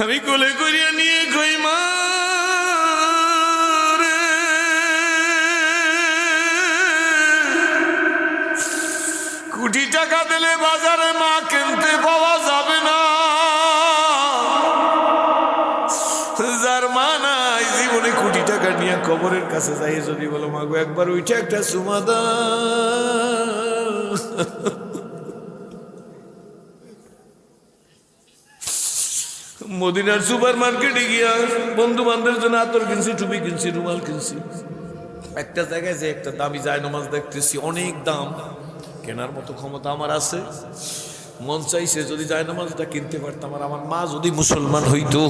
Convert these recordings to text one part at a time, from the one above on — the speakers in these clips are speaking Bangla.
আমি কোলে করিয়া নিয়ে কই মা রে, কোটি টাকা দিলে বাজারে মা কিনতে পাওয়া যাবে না, যার মা নাই জীবনে কোটি টাকা নিয়ে কবরের কাছে যাই যদি বলো মা গো একবার উঠে একটা চুমা দাও। মদিনার সুপার মার্কেটে গিয়া বন্ধু বান্ধবের জন্য আতর কিনছি, টুপি কিনছি, রুমাল কিনছি। একটা জায়গায় যে একটা দামি জায়নামাজ দেখতেছি, অনেক দাম, কেনার মতো ক্ষমতা আমার আছে। মন চাইছে যদি জায়নামাজটা কিনতে পারতাম, আর আমার মা যদি মুসলমান হইতো,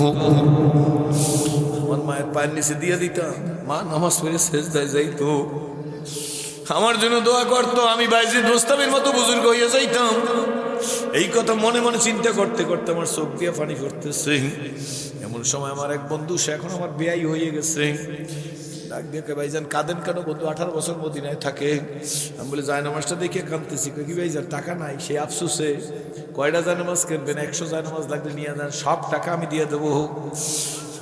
আমার মায়ের পায়ের নিচে দিয়ে দিতাম, মা নামাজ পড়ে সেজদায় যাইতো, আমার জন্য দোয়া করতো, আমি বাইজিদ বোস্তামির মতো বুজুর্গ হইয়া যাইতাম। এই কথা মনে মনে চিন্তা করতে করতে আমার চোখ দিয়ে পানি পড়তেছে। এমন সময় আমার এক বন্ধু, সে এখন আমার বিয়াই হয়ে গেছে, ডাক দেখে ভাইজান কাঁদেন কেন? বন্ধু 18 বছর মদিনায় থাকে। আমি বলে জায়নামাজটা দেখে কাঁদতেছি। কি ভাইজান টাকা নাই? সে আফসোসে কয়টা জায়নামাজ কিনবেন? 100 জায়নামাজ লাগলে নিয়ে যান, সব টাকা আমি দিয়ে দেবো।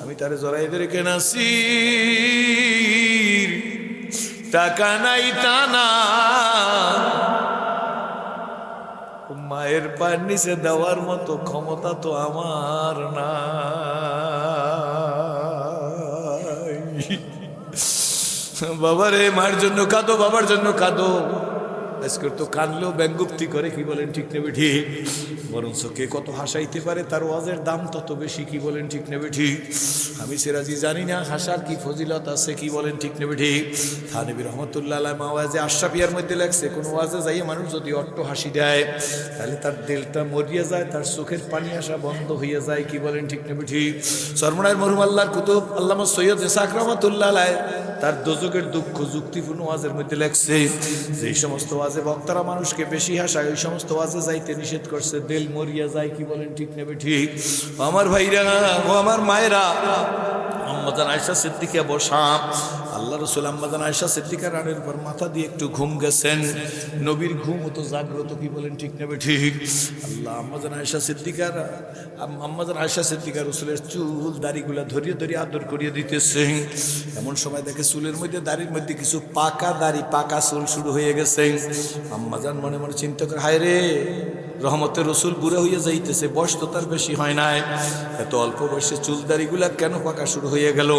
আমি তারে জড়াই ধরে কেনাছি, টাকা নাই তা না, মায়ের পায়ের নিচে দেওয়ার মতো ক্ষমতা তো আমার না। বাবারে, মায়ের জন্য কাঁদো, বাবার জন্য কাঁদো। আজকে তো কানলেও ব্যঙ্গুক্তি করে, কি বলেন ঠিক নেবে ঠিক? বরঞ্চ কে কত হাসাইতে পারে তার ওয়াজের দাম তত বেশি, কি বলেন ঠিক নেবে ঠিক? আমি সিরাজি জানি না হাসার কি ফজিলত আছে, কি বলেন ঠিক নেবে ঠিক? থানবী রহমতুল্লাহ আলাইহি ওয়াজে আশরাফিয়ার মধ্যে লেখছে, কোন ওয়াজে যাইয়ে মানুষ যদি অট্ট হাসি দেয় তাহলে তার দিলটা মরিয়া যায়, তার চোখের পানি আসা বন্ধ হইয়া যায়, কি বলেন ঠিক নেবে ঠিক? সরমনায়ের মরহুম আল্লাহর কুতুব আল্লামা সৈয়দ ইসহাক রহমতুল্লাহ আলাইহি তার দোজখের দুঃখ যুক্তিপূর্ণ ওয়াজের মধ্যে লেখছে, যে সমস্ত ওয়াজে বক্তারা মানুষকে বেশি হাসায় ওই সমস্ত ওয়াজে যাইতে নিষেধ করছে, দিল মরিয়া যায়, কি বলেন ঠিক নেবে ঠিক? আমার ভাইরা ও আমার মায়েরা, আম্মাজান আয়েশা সিদ্দিকা বসা, আল্লাহ রাসূল আম্মাজান আয়েশা সিদ্দিকা রানীর উপর মাথা দিয়ে একটু ঘুম গেছেন, নবীর ঘুম তো জাগ্রত, কি বলেন ঠিক নেবে ঠিক? আল্লাহ আম্মাজান আয়েশা সিদ্দিকা রাসূলের চুল দাড়িগুলা ধরিয়ে ধরিয়ে আদর করিয়ে দিতেছে। এমন সময় দেখে চুলের মধ্যে দাড়ির মধ্যে কিছু পাকা দাড়ি, পাকা চুল শুরু হয়ে গেছে। আম্মাজান মনে মনে চিন্তা করে, হায় রে, রহমতের রসুল বুড়া হইয়া যাইতেছে, বয়স তো তার বেশি হয় নাই, এত অল্প বয়সে চুলদারিগুলা কেন পাকা শুরু হয়ে গেল?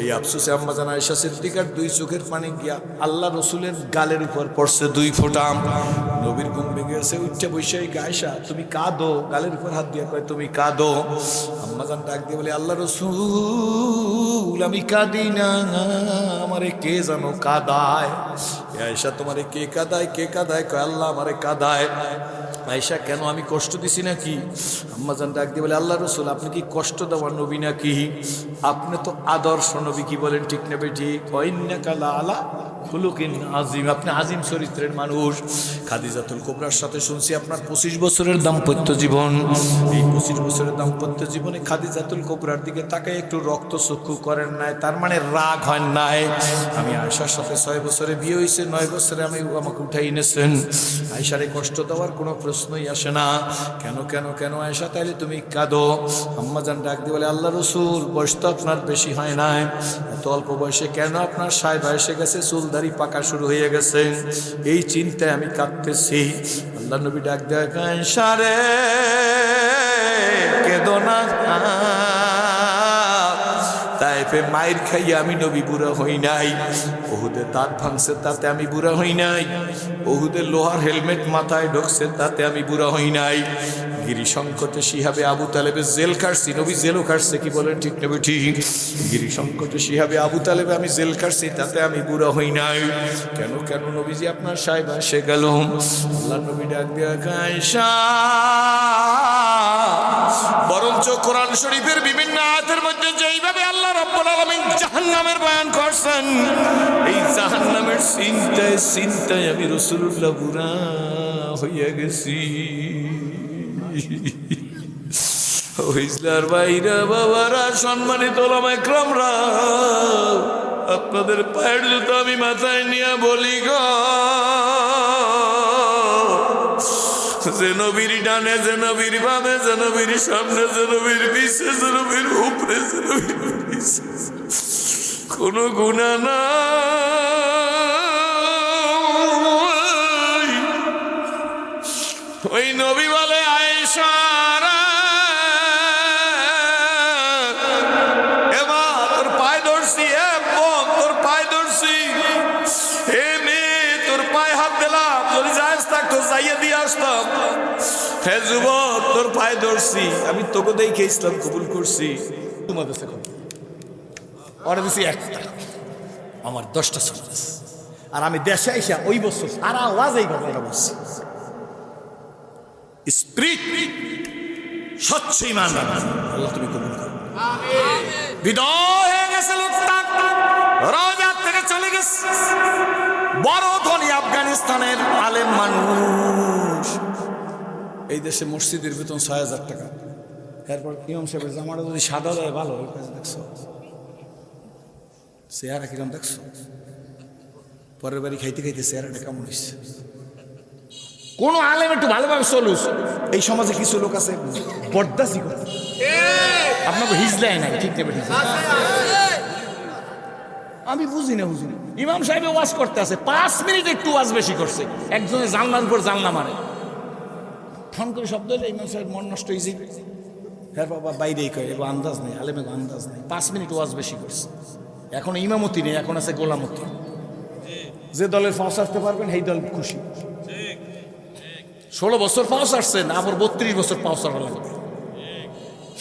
এই আফসোসে আম্মাজান আয়েশা সিদ্দিকার দুই চোখের পানি গিয়া আল্লাহ রসুলের গালের উপর পড়ছে 2 ফোঁটা। নবীর ঘুম ভেঙে গেছে, উঠছে বসে, আয়েশা তুমি কাঁদো, গালের উপর হাত দিয়া কয় তুমি কাঁদো। আম্মাজান ডাক দিয়ে বলে, আল্লাহ রসুল আমি কাঁদি না, আমারে কে জানো কাঁদায়। আয়েশা তোমারে কে কাঁদায়? কে কাঁদায়? কয় আল্লাহ আমারে কাঁদায়। আয়েশা কেন, আমি কষ্ট দিছি নাকি? আম্মাজান ডাক দিয়ে বলে, আল্লাহ রসুল আপনি কি কষ্ট দেওয়ার নবী নাকি? আপনি তো আদর্শ নবী, কি বলেন ঠিক নেবে ঠিক? ইন্নাকা লাআলা খুলুকিন আযীম, আপনি আজিম চরিত্রের মানুষ। খাদিজাতুল কুবরার সাথে শুনছি আপনার 25 বছরের দাম্পত্য জীবন। এই 25 বছরের দাম্পত্য জীবনে খাদিজাতুল কুবরার দিকে তাকায় একটু রক্তচক্ষু করেন নাই, তার মানে রাগ হয় নাই। আমি আয়েশার সাথে 6 বছরে বিয়ে হয়েছে, 9 বছরে আমাকে উঠাই এনেছেন। আয়েশারে কষ্ট দেওয়ার কোনো প্রশ্নই আসে না। কেন কেন কেন আয়েশা তাইলে তুমি কাঁদো? আম্মাজান ডাক দিয়ে বলে, আল্লাহ রসুল বয়স তো আপনার বেশি হয় নাই, এত অল্প বয়সে কেন আপনার 60 এসে গেছে, চুলদারি পাকা শুরু হয়ে গেছে, এই চিন্তায় আমি কাঁদতেছি। আল্লাহ নবী ডাক দেয়, আয়েশা রে কেঁদো না, তাইফে মায়ের খাইয়া আমি নবী বুড়া হই নাই, ওহুদে দাঁত ভাঙছে তাতে আমি বুড়া হই নাই, ওহুদে লোহার হেলমেট মাথায় ঢুকছে তাতে আমি বুড়া হই নাই, গিরি সংকটে শিহাবে আবু তালেবে জেল কাটছি, নবী জেলও কাটছে, কি বলেন ঠিক নেবে ঠিক? গিরি সংকটে শিহাবে আবু তালেবে আমি জেল কাটছি, তাতে আমি বুড়া হই নাই। কেন কেন নবীজি আপনার 60 এসে গেল? আল্লাহ নবী ডাক দিয়া, আয়েশা বরঞ্চ কোরআন শরীফের বিভিন্ন আয়াতের মধ্যে যেইভাবে আল্লাহ রাব্বুল আলামিন জাহান্নামের বয়ান করছেন, এই জাহান্নামের চিন্তায় আমি রাসূলুল্লাহ বুড়া হইয়া গেছি। ইসলার ভাইরা, বাবারা, সম্মানিত ওলামা ইকরামরা, আপনাদের পায়ের জুতো আমি মাথায় নিয়ে বলি গো, যে নবীর ডানে, যে নবীর বামে, যে নবীর সামনে, যে নবীর পিছে, যে নবীর উপরে, যে নবীর পিছে কোনো গুনাহ নাই। ওই নবী বলে আয়েশা তোর পায়ে ধরছি, আমি তোকে দেখে ইসলাম কবুল করছি। তোমাদের ওরা দিছি একটা, আমার 10টা সন্তান। আর আমি দেশে আইসা ওই বছর আর আওয়াজ এই ঘটনাটা বলছি। স্পিরিট স্বচ্ছ ঈমান, আল্লাহ তুমি কবুল করো। বিদায় হয়ে গেছে লোকটা, রওজা থেকে চলে গেছে। বড় ধনী আফগানিস্তানের আলেম মানুষ। এই দেশে মসজিদের বেতন ৬,০০০ টাকা। এরপর ইমাম সাহেবের জামাটা যদি সাদা দেয় ভালো, ওই কাছে দেখছো চেহারা কিরম দেখছো? পরের বাড়ি খাইতে খাইতে চেহারাটা কেমন হয়েছে? কোন আলেম একটু ভালোভাবে চলুস। এই সমাজে কিছু লোক আছে বরদাসি করে, আপনাকে হিজলায় নাই, ঠিক নেবে। আমি বুঝি না। ইমাম সাহেব ওয়াজ করতে আছে, 5 মিনিট একটু ওয়াজ বেশি করছে। একজনে জানলার উপর জানলা মারে, ফোন করে শব্দ হলে ইমাম সাহেব মন নষ্ট হয়েছে। হ্যাঁ বাবা বাইরেই কয়, এবার আন্দাজ নেই, আলেমে আন্দাজ নেই। 5 মিনিট ওয়াজ বেশি করছে। এখন ইমামতি নেই, এখন আছে গোলামতি। যে দলের ফাঁস আসতে পারবেন সেই দল খুশি। 16 বছর পাওস আসছেন, আবার 32 বছর পাওস লাগবে।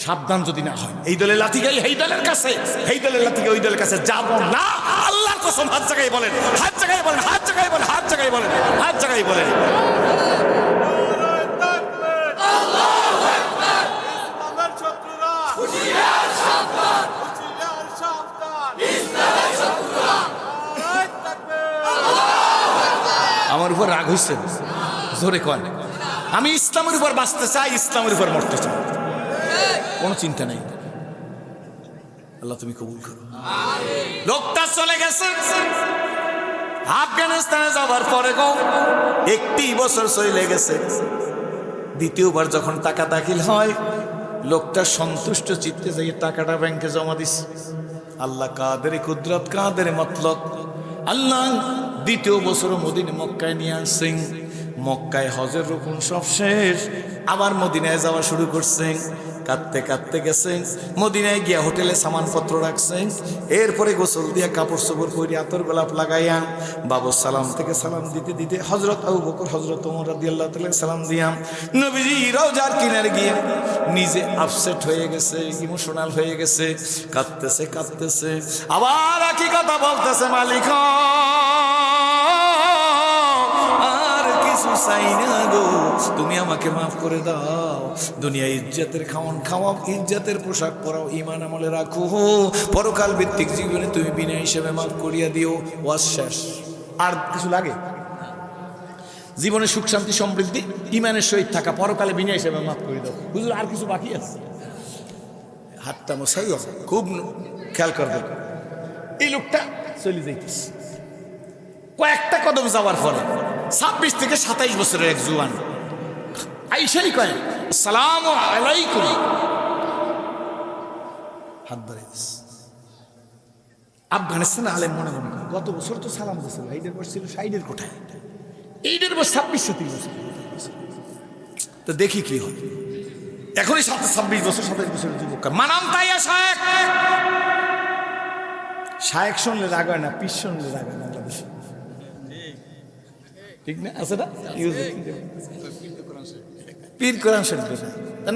সাবধান যদি না হয়, এই দলের লাথি গাই এই দলের কাছে, এই দলের লাথি গাই ওই দলের কাছে যাব না। আল্লাহর কসম, হাত জায়গায় বলেন, হাত জায়গায় বলেন, হাত জায়গায় বলেন, হাত জায়গায় বলেন, হাত জায়গায় বলেন। আমার উপর রাগ হয়েছে, জোরে কয়। আমি ইসলামের উপর বাঁচতে চাই, ইসলামের উপর মরতে চাই, কোনো চিন্তা নেই। আল্লাহ তুমি কবুল করো। লোকটা চলে গেছে আফগানিস্তানে যাবার পরে, গো 1 বছর চলে গেছে। দ্বিতীয়বার যখন টাকা দাখিল হয়, লোকটা সন্তুষ্ট চিত্তে যাই টাকাটা ব্যাংকে জমা দিছে। আল্লাহ কাদের কুদরত, কাদের মতলব। আল্লাহ দ্বিতীয় বছর মদিনা মক্কায় নিয়ে আসছেন। মক্কায় হজের রুকুন সব শেষ, আবার মদিনায় যাওয়া শুরু করছেন। কাঁদতে কাঁদতে গেছেন, মদিনায় গিয়া হোটেলে সামানপত্র রাখছেন। এরপরে গোসল দিয়া কাপড় চোপড় পরে আতর গোলাপ লাগাইয়া বাবু সালাম থেকে সালাম দিতে দিতে হজরত আবু বকর, হজরত ওমর রাদিয়াল্লাহু তাআলা সালাম দিয়াম নবীজি রওজার কিনারে গিয়া নিজে আপসেট হয়ে গেছে, ইমোশনাল হয়ে গেছে, কাঁদতেছে কাঁদতেছে। আবার একই কথা বলতেছে, মালিক চাই না গো, তুমি আমাকে মাফ করে দাও। দুনিয়া ইজ্জতের খাওয়ান খাওয়াও, ইজ্জতের পোশাক পরাও, ঈমান আমলে রাখো, পরকাল ভিত্তিক জীবনে তুমি বিনা হিসেবে মাফ করিয়া দিও। ওয়াজ শেষ। আর কিছু লাগে? জীবনে সুখ শান্তি সমৃদ্ধি ঈমানের সহিত থাকা, পরকালে বিনা হিসেবে মাফ করে দাও। হুজুর আর কিছু বাকি আছে? হাতটা মশাই খুব খেয়াল করবেন। এই লোকটা চলে যাইতেছে। কয়েকটা কদম যাওয়ার পরে 26 থেকে 27 বছরের এক জুয়ান আইসাই কয়, আসসালামু আলাইকুম, হাত বাড়িয়ে দিস। আফগানিস্তানে আলেম মনে মনে করে, গত বছর তো সালাম দিয়েছিল, এইটার বয়স ছিল 60-এর কোঠায়, এইটার বয়স 26-30 বছর। তো দেখি কি হয়। এখনই 26 বছর 27 বছরের যুবক মানাম তাইয়া শায়েক। শায়েক শুনলে রাগ হয় না, পিস শুনলে রাগ হয় না। ঠিক না? আছে না? পীর কোরআন শরীফ,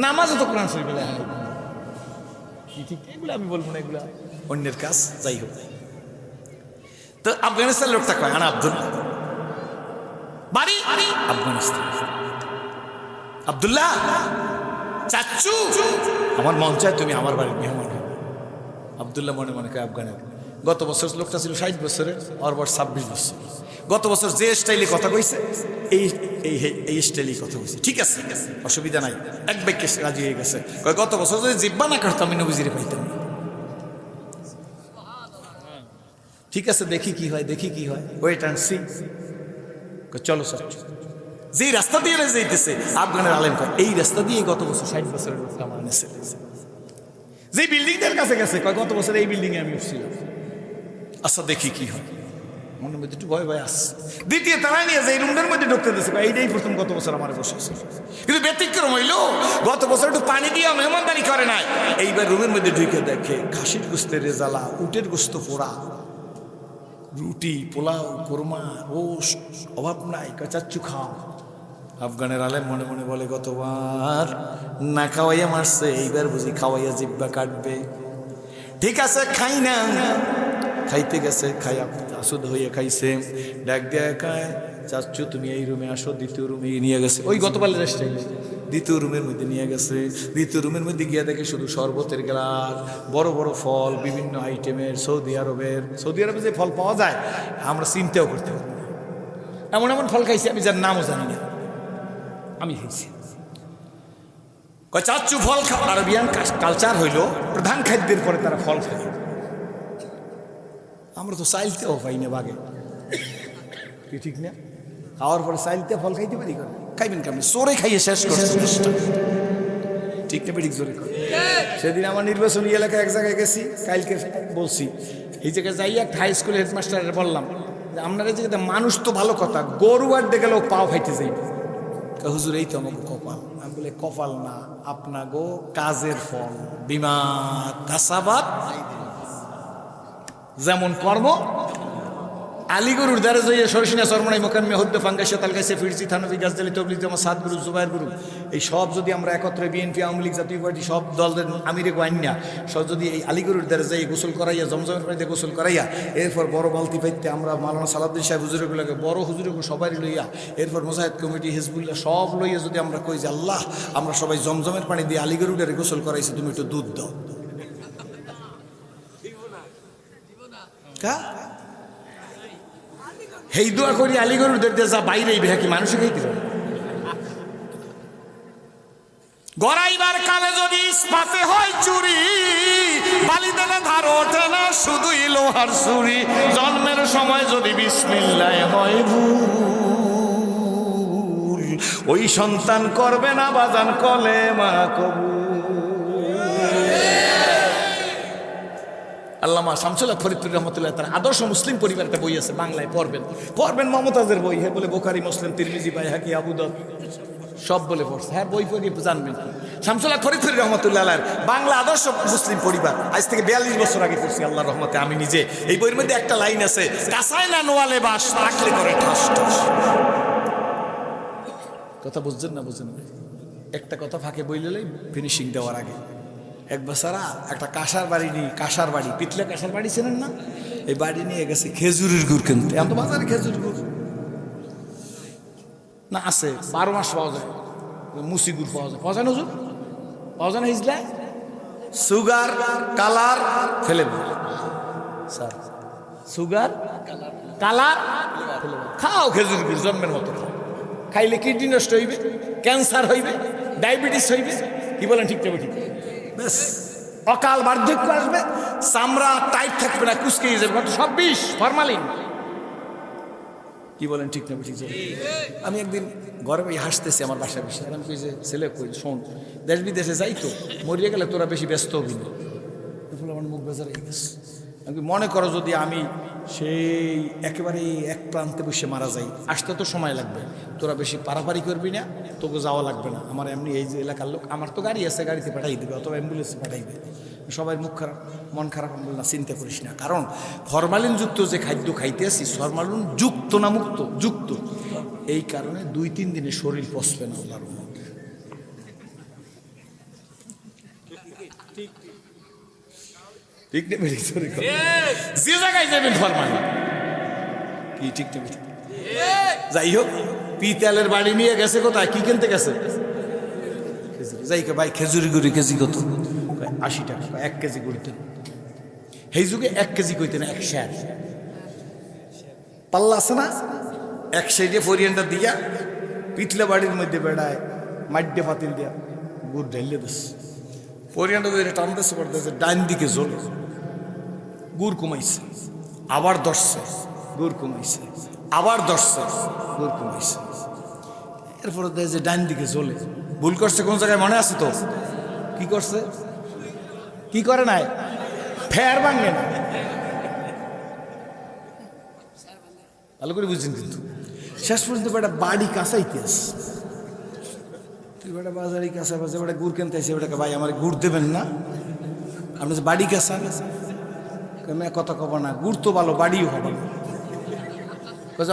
নামাজও তো কোরআন শরীফ। ঠিক, এগুলো আমি বলবো না, এগুলা অন্যের কাজ। যাই হোক, তো আফগানিস্তান লোকটা কয়, আনা আব্দুল্লাহ, বাড়ি আফগানিস্তান। আব্দুল্লাহ চাচ্চু, আমার মন চায় তুমি আমার বাড়ির মেহমান হবে। আব্দুল্লাহ মনে মনে কয়, আফগানের গত বছর লোকটা ছিল 60 বছরের, ওর বয়স 26 বছর। গত বছর যে স্টাইলে কথা কইছে, এই স্টাইলে কথা কইছে। ঠিক আছে, অসুবিধা নাই, এক বাক্যে রাজি হয়ে গেছে। গত বছর যদি জিব্বা না কাটতো, আমি নবীজিরে পাইতাম না। ঠিক আছে, দেখি কি হয়, দেখি কি হয়, ওয়েট অ্যান্ড সি। চলো স্যার, যেই রাস্তা দিয়ে যাইতেছে আফগানের আলেম কয় এই রাস্তা দিয়ে গত বছর 60 বছরের লোক আমার এনেছে। যে বিল্ডিংটার কাছে গেছে কয় গত বছর এই বিল্ডিংয়ে আমি উঠছিলাম। আচ্ছা দেখি কি হয়, মনের মধ্যে একটু ভয় ভয় আসছে। দ্বিতীয় তারা নিয়ে যে রুমের মধ্যে ঢুকতে দিচ্ছে এইটাই প্রথম গত বছর আমার বসেছে। কিন্তু ব্যতিক্রম হইল গত বছর একটু পানি দিয়ে মেহমানদারি করে নাই, এইবার রুমের মধ্যে ঢুকে দেখে খাসির গোস্তের রেজালা, উটের গোস্ত পোড়া, রুটি পোলাও কোরমা রোস্ট, অভাব নাই, চাচ্চু খাও। আফগানের আলেম মনে মনে বলে গতবার না খাওয়াইয়া মারছে, এইবার বুঝি খাওয়াইয়া জিব্বা কাটবে। ঠিক আছে খাই না, খাইতে গেছে, খাইয়া আসুদ হইয়া খাইছে। ডাক দেয়া খায় চাচ্চু তুমি এই রুমে আসো, দ্বিতীয় রুমে নিয়ে গেছে। ওই গতকালের রেস্টে দ্বিতীয় রুমের মধ্যে নিয়ে গেছে। দ্বিতীয় রুমের মধ্যে গিয়ে দেখে শুধু শরবতের গ্লাস, বড় বড় ফল, বিভিন্ন আইটেমের, সৌদি আরবে যে ফল পাওয়া যায় আমরা চিন্তাও করতে পারি না। এমন এমন ফল খাইছি আমি যার নামও জানি না, আমি খাইছি। চাচ্চু ফল খাওয়া আরবিয়ান কালচার হইল প্রধান খাদ্যের পরে তারা ফল খায়। আমরা তো চাইলতেও পাই না বাগে, ঠিক না? খাওয়ার পরে চাইলতে ফল খাইতে পারি, খাইবেন কেমন? চোরে খাইয়ে শেষ করছে, ঠিক না? বেঠিক জোরে করে। সেদিন আমার নির্বাচনী এলাকায় এক জায়গায় গেছি, কালকে বলছি এই জায়গায় যাই, এক হাই স্কুলের হেডমাস্টারের বললাম যে আপনার এই জায়গাতে মানুষ তো ভালো কথা, গরু আর দেখে লোক পাও খাইতে যাই। হুজুর এই তো আমাকে কপাল। আমি বলে কপাল না, আপনা গো কাজের ফল, বিমা কাসাবাত, যেমন কর্ম। আলিগরুর দ্বারে যাইয়া সরসিনা সরমনাই মোকাম্মে হদ্দে ফাঙ্গাসে তালগাইছে ফিরজি থানবি গাজদালি তবলিগ জামা সাত গুরু জুবাইর গুরু, এই সব যদি আমরা একত্রে বিএনপি আওয়ামী লীগ জাতীয় পার্টি সব দলের আমিরে গোয়ান্যা সব যদি এই আলিগরুর দ্বারে যাই গোসল করাইয়া, জমজমের পানিতে গোসল করাইয়া, এরপর বড় বালতি পাইতে আমরা মাওলানা সালাউদ্দিন সাহেব হুজুরগুলোকে, বড় হুজুরগুলো সবাই লইয়া, এরপর মুজাহিদ কমিটি হিজবুল্লাহ সব লইয়া যদি আমরা কই যে আল্লাহ আমরা সবাই জমজমের পানি দিয়ে আলিগরুডারে গোসল করাইছি, তুমি একটু দুধ দাও। হেই দোয়া করি আলিগরুদের যা বাইরে কি মানুষে খাইতে পারে? গড়াইবার কালে যদি ইস্পাতে হয় চুরি, বালিদানে ধার ওঠে না শুধুই লোহার ছুরি। জন্মের সময় যদি বিসমিল্লাহ হয় ভুল, ওই সন্তান করবে না বাজান কলেমা কবুল। আল্লামা শামসুল হক ফরিদপুর রহমতুল্লাহ তার আদর্শ মুসলিম পরিবার একটা বই আছে, বাংলায় পড়বেন মমতাজের বই। হ্যাঁ বলে বোখারি, মুসলিম, তিরমিজি, বাইহাকি, আবু দাউদ সব বলে পড়ছে। হ্যাঁ বই পড়িয়ে জানবেন শামসুল হক ফরিদপুর রহমতুল্লাহ বাংলা আদর্শ মুসলিম পরিবার। আজ থেকে 42 বছর আগে পড়ছি আল্লাহর রহমতে আমি নিজে। এই বইয়ের মধ্যে একটা লাইন আছে, কাসায় না নোয়ালে বাস, রাখলে করে ঠাস ঠাস। কথা বুঝছেন না? বুঝছেন না? একটা কথা ফাঁকে বইলেই ফিনিশিং দেওয়ার আগে এক বছরা একটা কাঁসার বাড়ি নিয়ে, কাঁসার বাড়ি, পিতলে কাঁসার বাড়ি ছিলেন না, এই বাড়ি নিয়ে গেছে খেজুরের গুড় কিনতে। এত বাজারে খেজুর গুড় না আছে, 12 মাস পাওয়া যায়। মুসি গুড় পাওয়া যায়, পাওয়া যায় না হুজুর? পাওয়া যায় না? হিজলা সুগার কালার ফেলে স্যার, সুগার কালার খাও খেজুর গুড় জন্মের মতো খাও। খাইলে কিডনি নষ্ট হইবে, ক্যান্সার হইবে, ডায়াবেটিস হইবে। কি বলেন? ঠিক যাবে? ঠিক বেশ, অকাল বার্ধক্য আসবে, চামড়া টাইট থাকবে না, কুচকে যাবে, সব বিষ, ফরমালিন। কি বলেন? ঠিক না? ঠিক যাবে? আমি একদিন ঘরে ভাই হাসতেছি আমার বাসায় বসে, আমি কই যে ছেলে কই শোন, দেশ বিদেশে যাই তো, মরিয়ে গেলে তোরা বেশি ব্যস্ত হবি না। আমার মুখ বেজার হয়ে গেছে। আমি মনে করো যদি আমি সেই একেবারে এক প্রান্তে বসে মারা যাই, আসতে তো সময় লাগবে, তোরা বেশি পারাপারি করবি না, তোকে যাওয়া লাগবে না। আমার এমনি এই যে এলাকার লোক, আমার তো গাড়ি আছে, গাড়িতে পাঠাই দেবে অথবা অ্যাম্বুলেন্সে পাঠাইবে। সবাই মুখ খারাপ, মন খারাপ, আমি বললাম চিন্তা করিস না, কারণ ফরমালিন যুক্ত যে খাদ্য খাইতে আসি, ফরমালিন যুক্ত না মুক্ত? যুক্ত। এই কারণে 2-3 দিনে শরীর পচবে না আল্লাহর রহমতে। ঠিক নেবে? যে জায়গায় যাবেন ফরমালিন কি ঠিক নেবে? যাই হোক, পিতলের বাড়ি নিয়ে গেছে কোথায়, কি কিনতে গেছে? যাই ভাই খেজুরি গুড়ি কেজি কত? 80 টাকা 1 কেজি গুড়িতে। সেই যুগে 1 কেজি কইতে না, 1 শের পাল্লা আছে না, 1 শেরে ফরিয়ানটা দিয়া পিতলা বাড়ির মধ্যে বেড়ায় মাড্ডে পাতিল দিয়া গুড় ঢেলে দিস। ফরিয়ানটা টানতেছে পড়তেছে, ডাইন দিকে জ্বলে গুড় কমাইছে, আবার ধরছে গুড় কমাইছে, আবার ধরছে গুড় কমাইছে। এরপরে দেখে যে ডাইন দিকে চলে, ভুল করছে কোন জায়গায় মনে আছে তো? কি করছে? কি করে নাই? ফের ভাঙে না। ভালো করে বুঝছেন কিন্তু শেষ পর্যন্ত বেটা বাড়ি কাঁচাইতে আসে। তুই বেটা বাজারে কাঁচা বাজে বেটা গুড় কিনতে আসে, বেটাকে ভাই আমার গুড় দেবেন না? আপনি যে বাড়ি কাঁচা কথা কব না, গুড় তো ভালো, বাড়িও হবে না।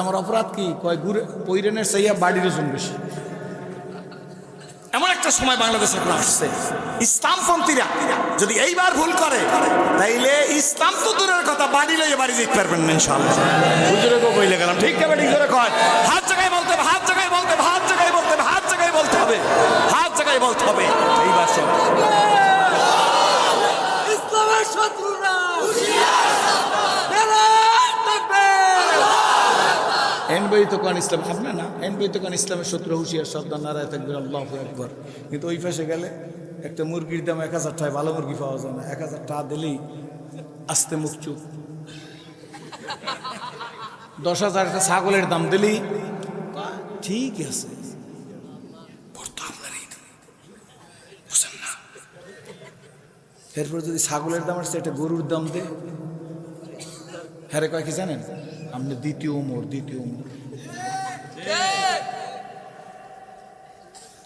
আমার অপরাধ কি? কয় গুড় পৈরেনের চাইয়া বাড়ির ওজন বেশি। এমন একটা সময় বাংলাদেশে আসছে, ইসলামপন্থীরা যদি এইবার ভুল করে তাইলে ইসলাম তো দূরের কথা, বাড়ি লইয়ে বাড়ি যেতে পারবেন না ইনশাআল্লাহ। হুজুরকে কইলে গেলাম ঠিক আছে, ঠিক করে কয় হাত জায়গায় বলতে হবে, হাত জায়গায় বলতে হবে, হাত জায়গায় বলতে হবে, হাত জায়গায় বলতে হবে, হাত জায়গায় বলতে হবে। এইবার সব ইসলামের শত্রুরা এনবই তো কান ইসলাম আপনার না, এনবই তো কান ইসলামের শত্রু হুঁশিয়ার সাবধান, নারায় থাকবেন আল্লাহু আকবার। কিন্তু ওই পাশে গেলে একটা মুরগির দাম 1000 টাকায় ভালো মুরগি পাওয়া যায় না। 1000 টাকা দিলেই আস্তে মুখ চুপ। 10,000 একটা ছাগলের দাম দিলেই ঠিক আছে, বুঝছেন না? এরপর যদি ছাগলের দাম আসছে একটা গরুর দাম দে, হ্যাঁ রে কয় কি জানেন? আপনি দ্বিতীয় উমর, দ্বিতীয় উমর।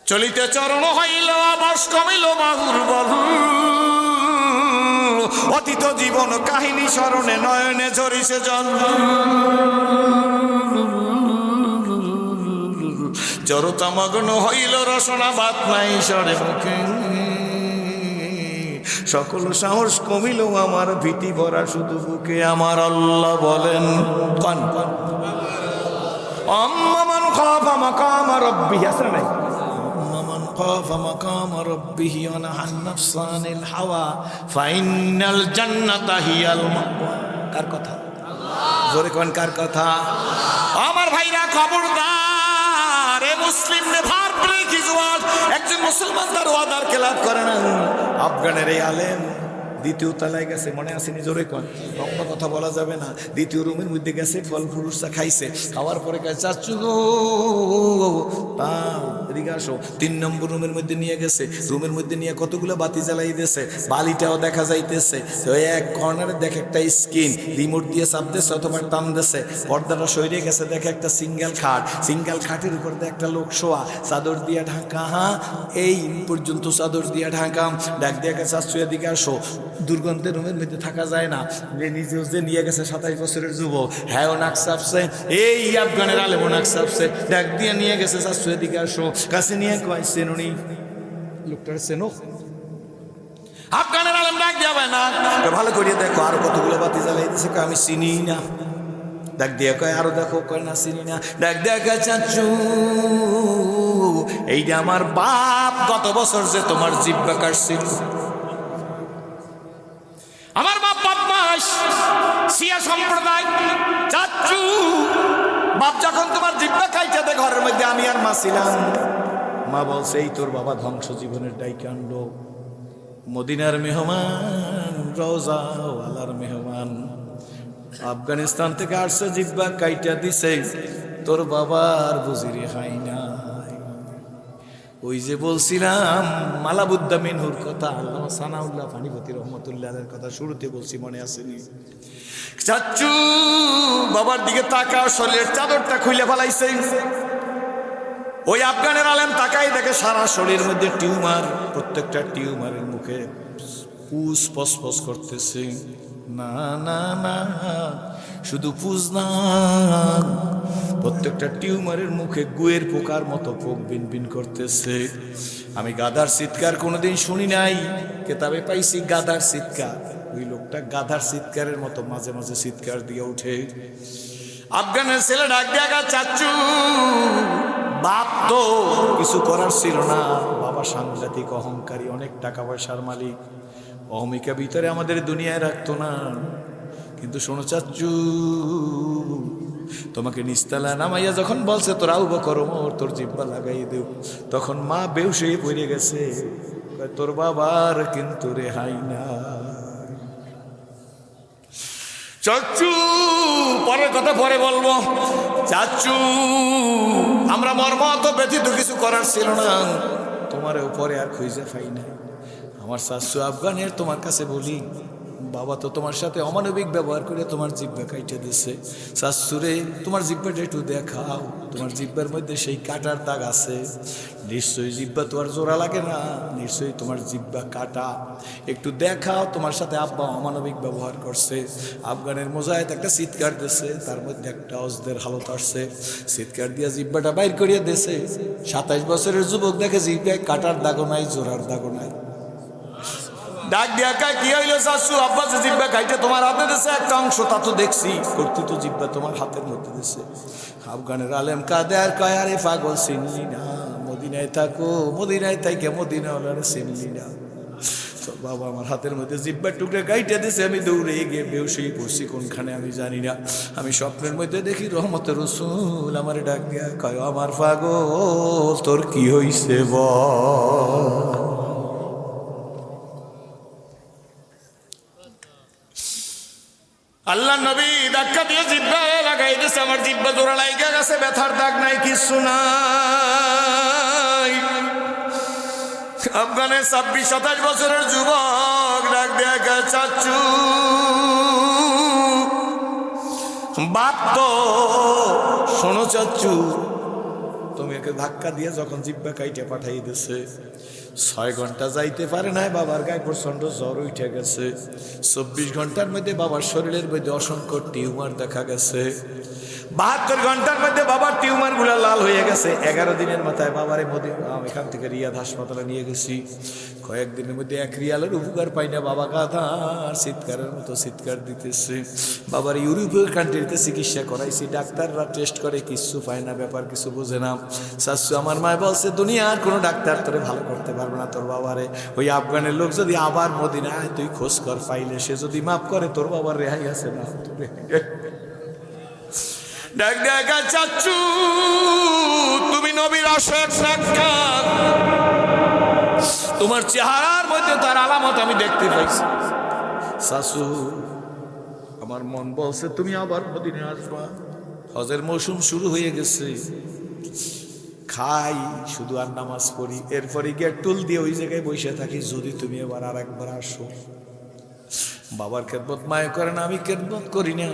চলিতে চরণ হইল আবাস কমিল বাহুর বল, অতীত জীবন কাহিনী স্মরণে নয়নে ঝরিছে জল। জড়তা মগ্ন হইল রসনা, বাত নাই সরে মুখে, সকল সাহস কমিল আমার, ভীতি ভরা শুধু বুকে আমার। আল্লাহ বলেন কান আম্মান খাফা মাকাম রাব্বিহি, আছে নাই? আম্মান খাফা মাকাম রাব্বিহি ওয়া নাহান নাফসা আনিল হাওয়া ফাইনাল জান্নাতা হিয়াল মাওয়া। কার কথা? আল্লাহ। জোরে কোন কার কথা? আমার ভাইরা খবরদার, এ মুসলিম নেভার ব্রেক হিজ ওয়ার্ড। একজন মুসলমান তার ওয়াদার খেলাফ করে না। আফগানের এই আলেম দ্বিতীয় তলায় গেছে, মনে আসেনি? জোরে কন, লম্বা কথা বলা যাবে না। দ্বিতীয় রুমের মধ্যে গেছে, ফল ফুরুসা খাইছে, খাওয়ার পরে কাছে চাচ্ছু গো এদিকে আসো। 3 নম্বর রুমের মধ্যে নিয়ে গেছে, রুমের মধ্যে নিয়ে কতগুলো বাতি জ্বালাই দিয়েছে, বালিটাও দেখা যাইতেছে। ওই এক কর্নারে দেখে একটা স্ক্রিন, রিমোট দিয়ে চাপ দিয়েছে অথবা টান দিয়েছে, পর্দাটা সরিয়ে গেছে, দেখে একটা সিঙ্গেল খাট, সিঙ্গেল খাটের উপর দিয়ে একটা লোক শোয়া, চাদর দিয়ে ঢাকা, হ্যাঁ এই পর্যন্ত চাদর দিয়ে ঢাকা। ডাক দিয়ে গেছে চাচ্ছু এদিকে আসো। দুর্গন্ধে রুমের মধ্যে থাকা যায় না। যে নিজেও যে নিয়ে গেছে 27 বছরের যুবক, হ্যাঁ ও নাক চাপছে, এই আফগানের আলেমও নাক চাপছে, ডাক দিয়ে নিয়ে গেছে চাচ্ছু এদিকে আসো। কাছে নিয়ে কয় চেনুনি, লোকটার চেনো? আফগানের আলেম ডাক দিয়ে না, ভালো করিয়ে দেখো আরো কতগুলো বাতি জ্বালাই দিয়েছে, আমি চিনি না। ডাক দিয়ে কয় আরো দেখো, কয় না চিনি না। ডাক দিয়ে কয় চাচ্ছু এইটা আমার বাপ গত বছর যে তোমার জিহ্বা কাটছিল, আমার বাপ বদমাশ শিয়া সম্প্রদায়। চাচ্ছু বাপ যখন তোমার জিহ্বা খাইতে ঘরের মধ্যে আমি আর মা ছিলাম, মা বলছে এই তোর বাবা ধ্বংস জীবনের ডাইকাণ্ড, মদিনার মেহমান, রওজা ওয়ালার মেহমান, আফগানিস্তান থেকে আসছে, জিহ্বা কাইটা দিছে, তোর বাবার বুঝিরে হয় না। ওই যে বলছিলাম মালাবুদ্দা মিনহুর কথা, আল্লাহ সানাউল্লাহ ফানিপতি রহমতুল্লাহের কথা শুরুতে বলছি, মনে আসেনি? চাচ্ছু বাবার দিকে তাকা, শরীরের চাদরটা খুলে ফেলাইছে। ওই আফগানের আলেম তাকাই দেখে সারা শরীর মধ্যে টিউমার, প্রত্যেকটা টিউমারের মুখে পুষ ফসফস করতেছে। না না না, শুধু পুষ না, প্রত্যেকটা টিউমারের মুখে গুয়ের পোকার মতো পোক বিন বিন করতেছে। আমি গাধার চিৎকার কোনোদিন শুনি নাই, কেতাবে পাইছি গাধার চিৎকার। ওই লোকটা গাধার চিৎকারের মতো মাঝে মাঝে চিৎকার দিয়ে উঠে। আফগানের ছেলে ডাক দেখা, চাচ্ছু বাপ তো কিছু করার ছিল না, বাবা সাংঘাতিক অহংকারী, অনেক টাকা পয়সার মালিক, অহমিকা ভিতরে আমাদের দুনিয়ায় রাখতো না। কিন্তু শোনো চাচ্ছু, তোমাকে নিস্তালা নামাইয়া যখন বলছে তোর আবু বকর ওমর তোর জিহ্বা লাগাই দেও, তখন মা বেহুশ হয়ে পড়ে গেছে। তোর বাবার কিন্তু রেহাই না। চাচ্ছু পরের কথা পরে বলবো। চাচু আমরা মর্মাহত ব্যথিত, কিছু করার ছিল না, তোমার উপরে আর খুঁজে পাই না। আমার চাচু আফগানের তোমার কাছে বলি, বাবা তো তোমার সাথে অমানবিক ব্যবহার করে তোমার জিহ্বা কাইটে দিছে। শাশুরে তোমার জিহ্বাটা একটু দেখাও, তোমার জিহ্বার মধ্যে সেই কাটার দাগ আছে, নিশ্চয়ই জিহ্বা তোমার জোড়া লাগে না, নিশ্চয়ই তোমার জিহ্বা কাটা, একটু দেখাও। তোমার সাথে আব্বা অমানবিক ব্যবহার করছে। আফগানের মোজাহিদ একটা চিৎকার দিছে, তার মধ্যে একটা অজদের হালত আসছে, চিৎকার দিয়া জিহ্বাটা বাইর করিয়া দিছে। 27 বছরের যুবক দেখে জিহ্বায় কাটার দাগও নাই, জোড়ার দাগও নাই। ডাক দিয়া কায়, কি হইলো শাশু? আব্বা যে জিব্বা খাইতে তোমার হাতে দিছে একটা অংশ, তা তো দেখছি, করতে তো জিব্বা তোমার হাতের মধ্যে দিছে। আফগানের আলেম কাঁদে আর কয়, আরে পাগল চিনলি না, মদিনায় থাকো, মদিনায় থাইকে মদিনা ওলারে চিনলি না। তো বাবা আমার হাতের মধ্যে জিব্বার টুকরে গাইটা দিছে, আমি দৌড়ে গিয়ে বেহুশ হয়ে পড়ছি, কোনখানে আমি জানি না। আমি স্বপ্নের মধ্যে দেখি রহমতের রসুল আমার ডাক দিয়া কয়, আমার পাগল তোর কি হইছে বল। আল্লাহ নবী ধাক্কা দিয়ে জিব্বা লাগাই দিয়েছে, আমার জিব্বা জোড়া লাইগা গেছে, ব্যথার দাগ নাই, কিছু নাই। আফগানের 26-27 বছরের যুবক ডাক দিয়ে কয়, চাচু বাপ তো শোনো চাচু, তুমি একে ধাক্কা দিয়ে যখন জিব্বা কাইটে পাঠাই দিছে, 6 ঘন্টা যাইতে পারে নাই, বাবার গায়ে প্রচন্ড জ্বর উঠে গেছে। 24 ঘন্টার মধ্যে বাবার শরীরের মধ্যে অসংখ্য টিউমার দেখা গেছে। 72 ঘন্টার মধ্যে বাবার টিউমার গুলা লাল হয়ে গেছে। 11 দিনের মাথায় বাবারে এখান থেকে রিয়াদ হাসপাতালে নিয়ে গেছি। কয়েকদিনের মধ্যে 1 রিয়ালের উপকার পাই না, বাবা গাধার চিৎকারের মতো চিৎকার দিতেছে। বাবার ইউরোপীয় কান্ট্রিতে চিকিৎসা করাইছি, ডাক্তাররা টেস্ট করে, কিচ্ছু পায় না, ব্যাপার কিছু বোঝে না। শাশু আমার মায় বলছে, দুনিয়ার কোনো ডাক্তার তোরে ভালো করতে পারবে না তোর বাবারে। ওই আফগানের লোক যদি আবার মদিনায় তুই খোঁজ কর, পাইলে সে যদি মাফ করে তোর বাবার রেহাই আছে না। ডাক ডাকা, চাচু তুমি নবীর আশাক সাক্ষাৎ, তোমার চেহারার মধ্যে তার আলামত আমি দেখতে পাইছি। শাশু আমার মন বলছে তুমি আবার মদিনায় আসবা, হজের মৌসুম শুরু হয়ে গেছে, খাই শুধু আর নামাজ পড়ি, এরপরে গিয়ে টুল দিয়ে ওই জায়গায় বসে থাকি, যদি তুমি এবার আর একবার আসো। বাবার খেদমত মায়ে করে না, আমি খেদমত করি না,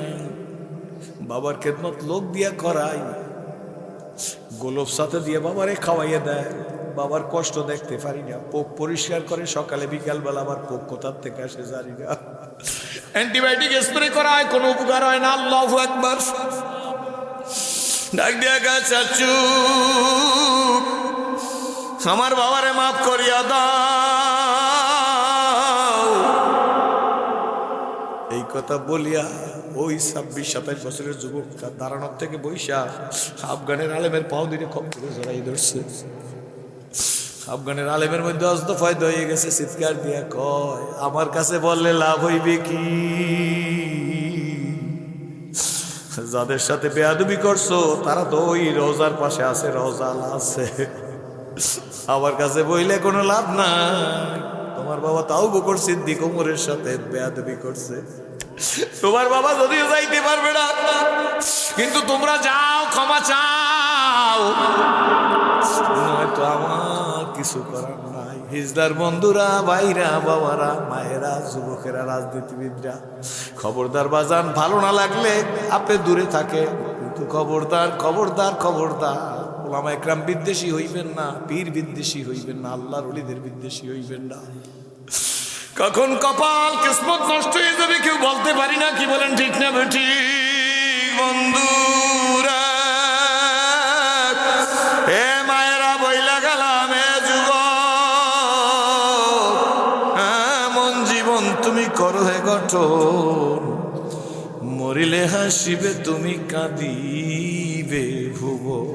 বাবার খেদমত লোক দিয়া করাই, গোলপ সাথে দিয়ে বাবারে খাওয়াইয়ে দেয়। বাবার কষ্ট দেখতে পারি না, পোক পরিষ্কার করে সকালে বিকালবেলা, আবার পোক কোথার থেকে আসে জানি না। অ্যান্টিবায়োটিক স্প্রে করা হয়, কোনো উপকার হয় না। আল্লাহু আকবার। ডাক দিয়া গেছে, চাচু আমার বাবারে মাফ করিয়া দাও। এই কথা বলিয়া ওই 26-27 বছরের যুবকটা দাঁড়ানোর থেকে বৈশা আফগানের আলেমের পাও দিনে কম করে জড়াই ধরছে। আফগানের আলেমের মধ্যে অস্তফায়দ হয়ে গেছে, চিৎকার দিয়া কয়, আমার কাছে বললে লাভ হইবে কি? যাদের সাথে বেয়াদবি করছো তারা তো ওই রোজার পাশে আছে, রোজা আছে, আমার কাছে বইলে কোনো লাভ নাই। তোমার বাবা তাও বকর সিদ্দিক ওমরের সাথে বেয়াদবি করছে, তোমার বাবা যদিও যাইতে পারবে না, কিন্তু তোমরা যাও, ক্ষমা চাও, নয়তো আমার কিছু করার নাই। হিজদার বন্ধুরা, ভাইরা, বাবারা, মায়েরা, যুবকেরা, রাজনীতিবিদরা, খবরদার বাজান, ভালো না লাগলে আপনি দূরে থাকে, কিন্তু খবরদার খবরদার খবরদার, ওলামা একরাম বিদ্বেষী হইবেন না, পীর বিদ্বেষী হইবেন না, আল্লাহর ওলিদের বিদ্বেষী হইবেন না। কখন কপাল কিসমত নষ্ট হয়ে যাবে কেউ বলতে পারি না, কি বলেন ঠিক না বেঠিক? বন্ধুরা, এ মায়েরা বইলা গেলাম, এ যুবক, এমন জীবন তুমি করো হে গঠন, মরিলে হাসিবে তুমি, কাঁদিবে ভুবন।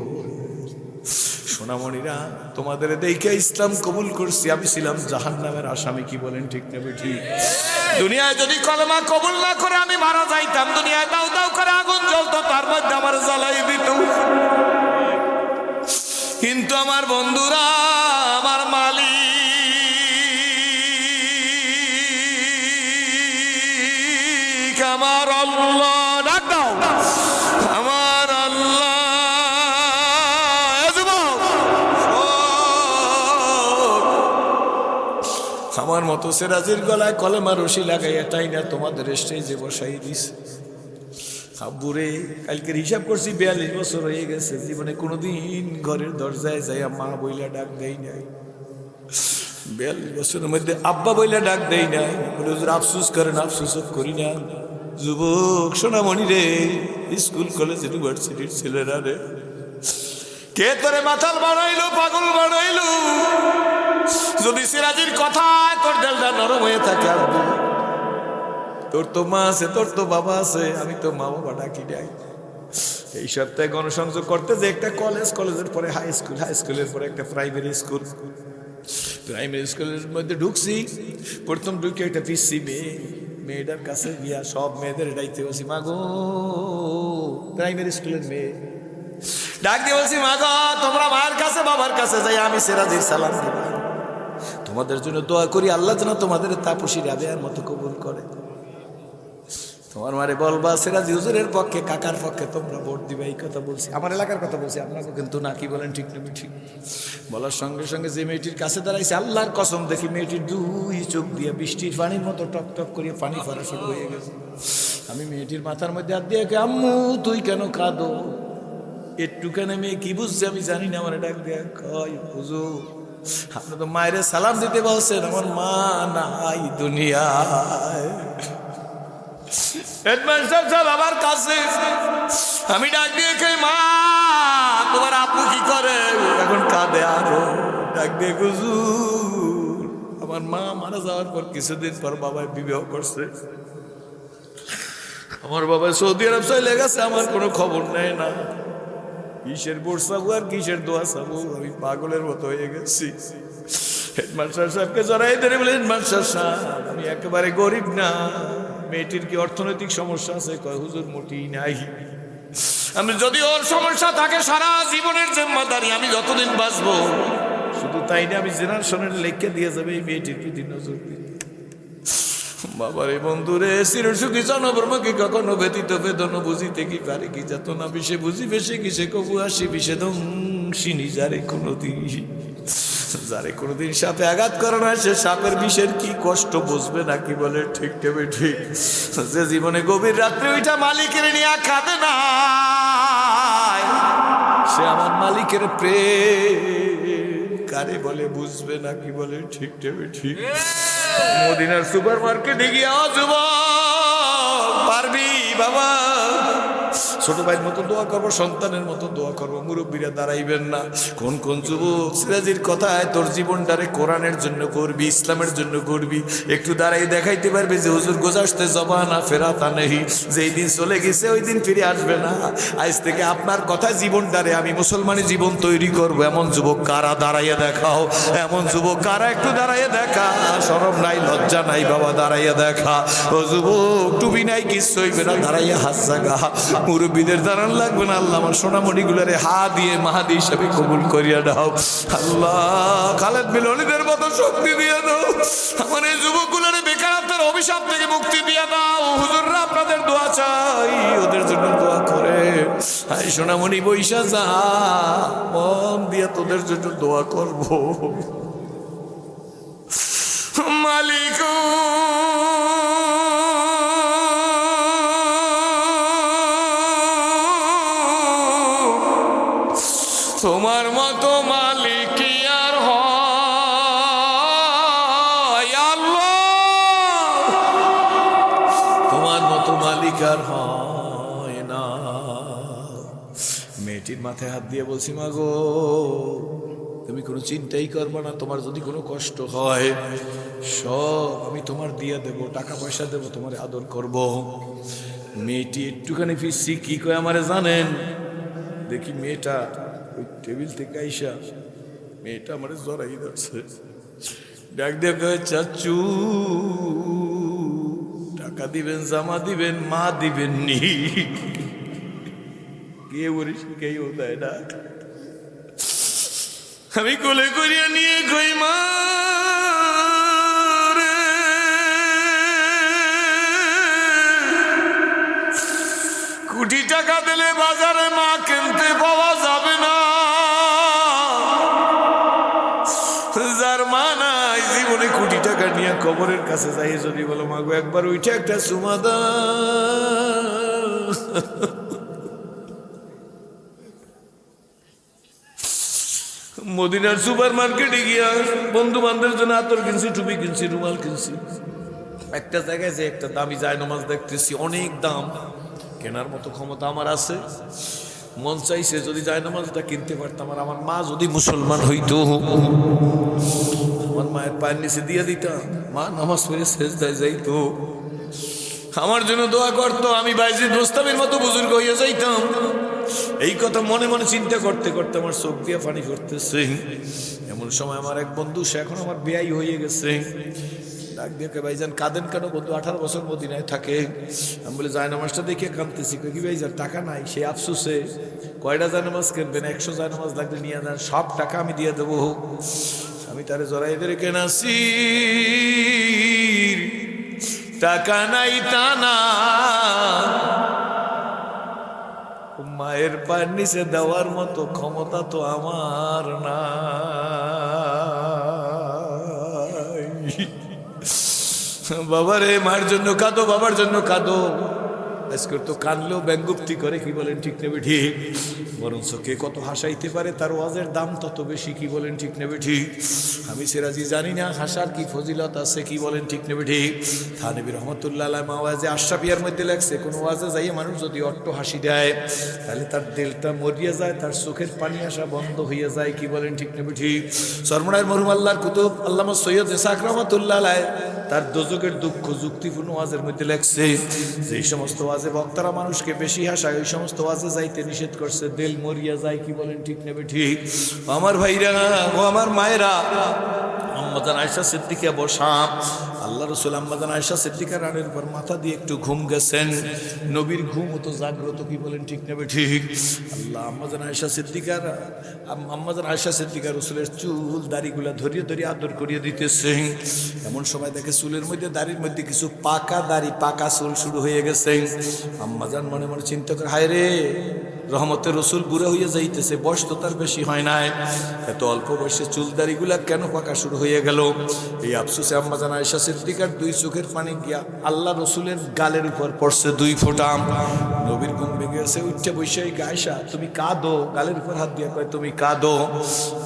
সোনামণিরা, তোমাদের দেখে ইসলাম কবুল করছি, আমি ছিলাম জাহান্নামের আসামি, কি বলেন ঠিক না বেঠিক? দুনিয়ায় যদি কলেমা কবুল না করে আমি মারা যাইতাম, দুনিয়ায় দাও দাও করে আগুন জ্বলতো, তার মধ্যে আমার জ্বালাই দিত। কিন্তু আমার বন্ধুরা, আমার মালিক আমার আল্লাহ, আমার আল্লাহ মতো সিরাজের গলায় কলেমা রশি লাগাইয়া টাইনা তোমাদের স্টেজে বসাই দিছে। আব্বুরে কালকের হিসাব করছি 42 বছর হয়ে গেছে, জীবনে কোনোদিন ঘরের দরজায় যাইয়া মা বইলা ডাক দেই নাই। 42 বছরের মধ্যে আব্বা বইলা ডাক দেই নাই। হুজুর আফসোস করেন, আফসোস করি না। যুবক সোনামণি রে, স্কুল কলেজ ইউনিভার্সিটির ছেলেরা রে, কে তোরে মাতাল বানাইলো, পাগল বানাইলো? যদি সিরাজির কথায় তোর দিলটা নরম হয়ে থাকে, আব্বু তোর তো মা আছে, তোর তো বাবা আছে, আমি তো মা বাবা ডাকি নাই। এই সপ্তাহে গণসংযোগ করতে যে একটা কলেজের পরে হাই স্কুল, হাই স্কুলের পরে একটা প্রাইমারি স্কুল, প্রাইমারি স্কুলের মধ্যে ঢুকছি। প্রথম ঢুকে একটা পিসি মেয়েটার কাছে গিয়া সব মেয়েদের ডাইতে বলছি, মা গো, প্রাইমারি স্কুলের মেয়ে ডাক দিয়ে বলছি, মা গো, তোমরা মায়ের কাছে বাবার কাছে যাই, আমি সিরাজির সালাম দিব, তোমাদের জন্য দোয়া করি, আল্লাহ যেন তোমাদের তাপসী রাবেয়ার মতো কবুল করে। তোমার মারে বলবা সিরাজি হুজুরের পক্ষে, কাকার পক্ষে তোমরা ভোট দিবে। এই কথা বলছি, আমার এলাকার কথা বলছি, আপনাকে কিন্তু না কি বলেন ঠিক না ঠিক? বলার সঙ্গে সঙ্গে যে মেয়েটির কাছে দাঁড়াইছে, আল্লাহর কসম দেখি মেয়েটির দুই চোখ দিয়ে বৃষ্টির পানির মতো টক টক করিয়ে পানি পড়া শুরু হয়ে গেছে। আমি মেয়েটির মাথার মধ্যে হাত দিয়ে, আম্মু তুই কেন কাঁদো? একটুখানে মেয়ে কি বুঝছে আমি জানি না, আমার ডাক দিয়ে কয়, হুজুর আপনি তো মায়ের সালাম দিতে বলছেন, আমার মা নাই দুনিয়ায়। হেডমাস্টার সাহেব আমার কাছে, আমি ডাক দিয়ে কই, মা তোমার আপু কি করে? এখন কাঁদে আরো, ডাক দিয়ে, হুজুর আমার মা মারা যাওয়ার পর কিছুদিন পর বাবাই বিবাহ করছে, আমার বাবা সৌদি আরব চলে গেছে, আমার কোনো খবর নেয় না। কিসের বোর্ড চাবো আর কিসের দোয়া চাবো, আমি পাগলের মতো হয়ে গেছি। হেডমাস্টার সাহেবকে জড়াই ধরে বলে, হেডমাস্টার সাহেব আমি একেবারে গরিব না, মেয়েটির কি অর্থনৈতিক সমস্যা আছে? কয়, হুজুর মোটেই নাই। আমি যদি ওর সমস্যা থাকে সারা জীবনের জিম্মাদারি, আমি যতদিন বাঁচবো। শুধু তাই না, আমি জেনারেশনের লেখকে দিয়ে যাবে এই মেয়েটির প্রতি নজর দিন। বাবারে বন্ধুরে, চিরসুখী জনব্রহ্মকে কখনো ব্যতীত বেদন বুঝিতে কি পারে কি যাত না, বিষে বুঝিবে সে কিসে কবু আসি বিষে দংশিনী যারে কোনোদিন সাপে আঘাত করে না, সে সাপের বিষের কি কষ্ট বুঝবে নাকি? বলে ঠিক টেবে ঠিক। যে জীবনে গভীর রাত্রে ওইটা মালিকের নিয়ে খাবে না, সে আমার মালিকের প্রেম কারে বলে বুঝবে নাকি? বলে ঠিক টেবে ঠিক। মদিনার সুপার মার্কেটে গিয়ে, যুবক পারবি বাবা, ছোট ভাইয়ের মতো দোয়া করবো, সন্তানের মতো দোয়া করবো, মুরব্বীরা দাঁড়াইবেন না। কোন কোন যুবক সিরাজির কথায় তোর জীবনটারে কোরআনের জন্য করবি, ইসলামের জন্য করবি, একটু দাঁড়াই দেখাইতে পারবে যে হুজুর গোজাসতে জবানা ফেরাতা নেই, যেই দিন চলে গেছে ওই দিন ফিরে আসবে না। আজ থেকে আপনার কথায় জীবনটারে আমি মুসলমানি জীবন তৈরি করবো, এমন যুবক কারা দাঁড়াইয়া দেখাও, এমন যুবক কারা একটু দাঁড়াইয়া দেখা, শরম নাই লজ্জা নাই বাবা, দাঁড়াইয়া দেখা। ও যুবক টুপি নাই কিচ্ছু হইবে না, দাঁড়াইয়া হাত জাগা, মুরব্বীদের দাঁড়ান লাগবে না। আল্লাহ আমার সোনামণিগুলারে হা দিয়ে মাহাদি হিসাবে কবুল করিয়া দাও। আল্লাহ খালেদ বিন ওয়ালিদের মতো শক্তি দিয়ে দাও, আমার এই যুবকগুলারে বেকারত্বের অভিশাপ থেকে মুক্তি দিয়ে দাও। হুজুররা আপনাদের দোয়া চাই, ওদের জন্য দোয়া করে। আই সোনামণি বৈশা যা, মন দিয়ে তোদের জন্য দোয়া করবো। মালিক তোমার মতো মালিক কি আর হয়? আল্লাহ তোমার মতো মালিক আর হয় না। মেয়েটির মাথায় হাত দিয়ে বলছি, মা গো তুমি কোনো চিন্তাই করবে না, তোমার যদি কোনো কষ্ট হয় সব আমি তোমার দিয়ে দেব, টাকা পয়সা দেব, তোমার আদর করব। মেয়েটি একটুখানি ফিরছি, কি কয় আমারে জানেন? দেখি মেয়েটা ওই টেবিল থেকে আইসা, মেয়েটা আমার জড়াই ধরছে, ডাক দিয়ে কয়, চাচু টাকা দিবেন, জামা দিবেন, মা দিবেন নি? কে বলিস কেউ দেয় না। আমি কোলে করিয়া নিয়ে কই, মা রে, কোটি টাকা দিলে বাজারে মা কিনতে পাওয়া যাবে না, যার মা নাই জীবনে কোটি টাকা নিয়ে কবরের কাছে যাই যদি বলো মাগো একবার উঠে একটা চুমা দাও, মদিনার সুপার মার্কেটে গিয়া বন্ধু বান্ধবের জন্য আতর কিনছি, টুপি কিনছি, রুমাল কিনছি। একটা জায়গায় যে একটা দামি জায়নামাজ দেখতেছি, অনেক দাম, কেনার মতো ক্ষমতা আমার আছে। মন চাইছে যদি জায়নামাজটা কিনতে পারতাম, আর আমার মা যদি মুসলমান হইতো, আমার মায়ের পায়ের নিচে দিয়ে দিতাম, মা নামাজ পড়ে সেজদায় যাইতো, আমার জন্য দোয়া করতো, আমি বাইজিদ রোস্তামের মতো বুজুর্গ হইয়া যাইতাম। এই কথা মনে মনে চিন্তা করতে করতে আমার চোখ দিয়ে পানি করতেছে। এমন সময় আমার এক বন্ধু, সে এখন আমার বেয়াই হয়ে গেছে, ডাক দেখে ভাইজান কাঁদেন কেন? বন্ধু 18 বছর মদিনায় থাকে। আমি বলে জায়নামাজটা দেখে কাঁদতেছি। কি ভাইজান টাকা নাই? সে আফসোসে কয়টা জায়নামাজ কিনবেন? 100 জায়নামাজ লাগলে নিয়ে যান, সব টাকা আমি দিয়ে দেবো। আমি তারে জড়াই ধরে কেনাছি, টাকা নাই তা না, মায়ের পায়ের নিচে দেওয়ার মতো ক্ষমতা তো আমার না। বাবারে, মার জন্য কাঁদো, বাবার জন্য কাঁদো। আজকে তো কানলেও ব্যঙ্গুপ্তি করে, কি বলেন ঠিক নেবে ঠিক? বরঞ্চ কে কত হাসাইতে পারে তার ওয়াজের দাম তত বেশি, কি বলেন ঠিক নেবে ঠিক? আমি সিরাজি জানি না হাসার কি ফজিলত আছে, কি বলেন ঠিক নেবে ঠিক? থানবী রহমতুল্লাহ আলাইহি ওয়াজে আশরাফিয়ার মধ্যে লেখছে, কোন ওয়াজে যাইয়ে মানুষ যদি অট্ট হাসি দেয় তাহলে তার দিলটা মরিয়া যায়, তার চোখের পানি আসা বন্ধ হয়ে যায়, কি বলেন ঠিক নেবে ঠিক? সরমনায়ের মরহুম আল্লাহর কুতুব আল্লামা সৈয়দ ইসহাক রহমতুল্লাহ আলাইহি তার দোজকের দুঃখ যুক্তিপূর্ণ ওয়াজের মধ্যে লেখছে, যে সমস্ত ওয়াজে বক্তারা মানুষকে বেশি হাসায় ওই সমস্ত ওয়াজে যাইতে নিষেধ করছে, দিল মরিয়া যায়, কি বলেন ঠিক নেবে ঠিক? আমার ভাইরা ও আমার মায়েরা, আম্মাজান আয়েশা সিদ্দিকা বসা, আল্লাহ রাসূল আম্মাজান আয়েশা সিদ্দিকা রানীর উপর মাথা দিয়ে একটু ঘুম গেছেন, নবীর ঘুম তো জাগ্রত, কি বলেন ঠিক নেবে ঠিক? আল্লাহ আম্মাজান আয়েশা সিদ্দিকা রাসূলের চুল দাড়িগুলা ধরিয়ে ধরিয়ে আদর করিয়ে দিতেছে। এমন সময় দেখে চুলের মধ্যে, দাড়ির মধ্যে কিছু পাকা দাড়ি, পাকা চুল শুরু হয়ে গেছে। আম্মাজান মনে মনে চিন্তা করে, হায় রে, রহমতের রসুল বুড়া হইয়া যাইতেছে, বয়স তো তার বেশি হয় নাই, এত অল্প বয়সে চুল দাড়িগুলা কেন পাকা শুরু হয়ে গেল? এই আফসোসে আম্মাজান আয়েশা সিদ্দিকার দুই চোখের পানি গিয়া আল্লাহ রসুলের গালের উপর পড়ছে 2 ফোঁটা। নবীর ঘুম ভেঙে গেছে, উঠছে বসে, আয়েশা তুমি কাঁদো, গালের উপর হাত দিয়া কয় তুমি কাঁদো।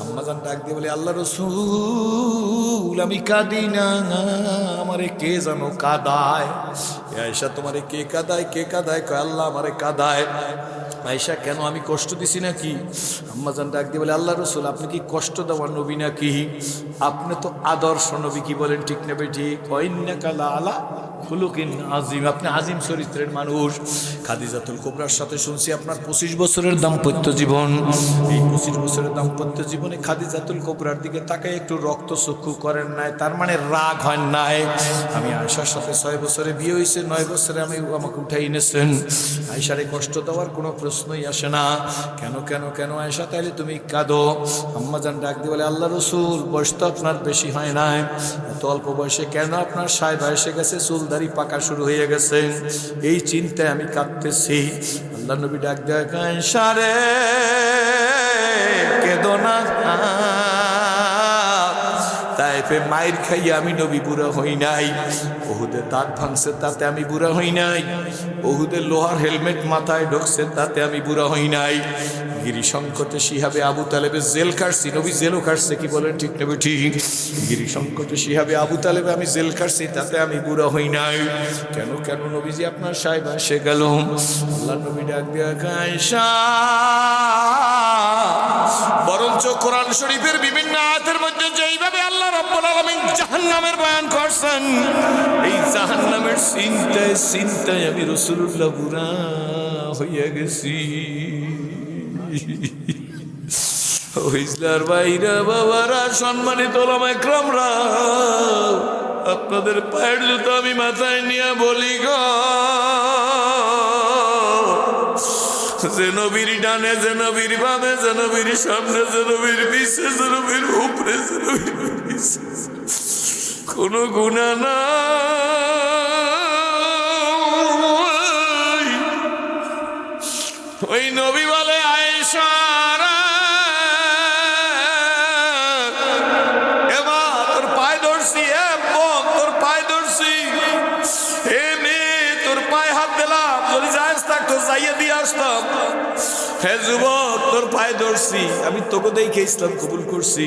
আম্মাজান ডাক দিয়ে বলে, আল্লাহ রসুল আমি কাঁদি না, আমারে কে জানো কাঁদায়। আয়েশা তোমারে কে কাঁদায়? কে কাঁদায়? কয় আল্লাহ আমারে কাঁদায়। আয়েশা কেন, আমি কষ্ট দিছি নাকি? আম্মাজান ডাক দিয়ে বলে, আল্লাহ রসুল আপনি কি কষ্ট দেওয়ার নবী নাকি? আপনি তো আদর্শ নবী, কি বলেন ঠিক নেবে ঠিক? ইন্নাকা লাআলা খুলুকিন আযীম, আপনি আজিম চরিত্রের মানুষ। খাদিজাতুল কুবরার সাথে শুনছি আপনার 25 বছরের দাম্পত্য জীবন। এই 25 বছরের দাম্পত্য জীবনে খাদিজাতুল কুবরার দিকে তাকায় একটু রক্তচক্ষু করেন নাই, তার মানে রাগ হয় নাই। আমি আয়েশার সাথে 6 বছরে বিয়ে হয়েছে, 9 বছরে আমাকে উঠাই এনেছেন। আয়েশারে কষ্ট দেওয়ার কোনো প্রশ্নই আসে না। কেন কেন কেন আয়েশা তাইলে তুমি কাঁদো? আম্মাজান ডাক দিয়ে বলে, আল্লাহ রসুল বয়স তো আপনার বেশি হয় নাই, এত অল্প বয়সে কেন আপনার সাহেব এসে গেছে, চুল দাড়ি পাকা শুরু হয়ে গেছে, এই চিন্তায় আমি কাঁদতেছি। আল্লাহ নবী ডাক দেয়, আয়েশা রে কেঁদো না, তাইফে মায়ের খাইয়া আমি নবী বুড়া হই নাই, ওহুদে দাঁত ভাঙছে তাতে আমি বুড়া হই নাই, ওহুদে লোহার হেলমেট মাথায় ঢুকছে তাতে আমি বুড়া হই নাই, গিরি সংকটে শিহাবে আবু তালেবে জেল কাটছি, নবী জেলও কাটছে, কি বলেন ঠিক নেবে ঠিক? গিরি সংকটে শিহাবে আবু তালেবে আমি জেল কাটছি, তাতে আমি বুড়া হই নাই। কেন কেন নবীজি আপনার সাহেব এসে গেল। আল্লাহ নবী ডাক দিয়া, আয়েশা বরঞ্চ কোরআন শরীফের বিভিন্ন আয়াতের মধ্যে যেইভাবে আল্লাহ রাব্বুল আলামিন জাহান্নামের বয়ান করছেন, এই জাহান্নামের চিন্তায় চিন্তায় আমি রাসূলুল্লাহ বুড়া হইয়া গেছি। ইসলার ভাইরা, বাবারা, সম্মানিত ওলামা ইকরামরা, আপনাদের পায়ের জুতো আমি মাথায় নিয়ে বলি গো, যে নবীর ডানে, যে নবীর বামে, যে নবীর সামনে, যে নবীর পিছে, যে নবীর উপরে, যে নবীর পিছে কোনো গুনাহ নাই। ওই নবী বলে, আয়েশা তোর পায়ে ধরছি, তোর খাইয়ে দিয়ে আসতাম। হে যুবক, তোর পায়ে ধরছি, আমি তোকে দেখে ইসলাম কবুল করছি।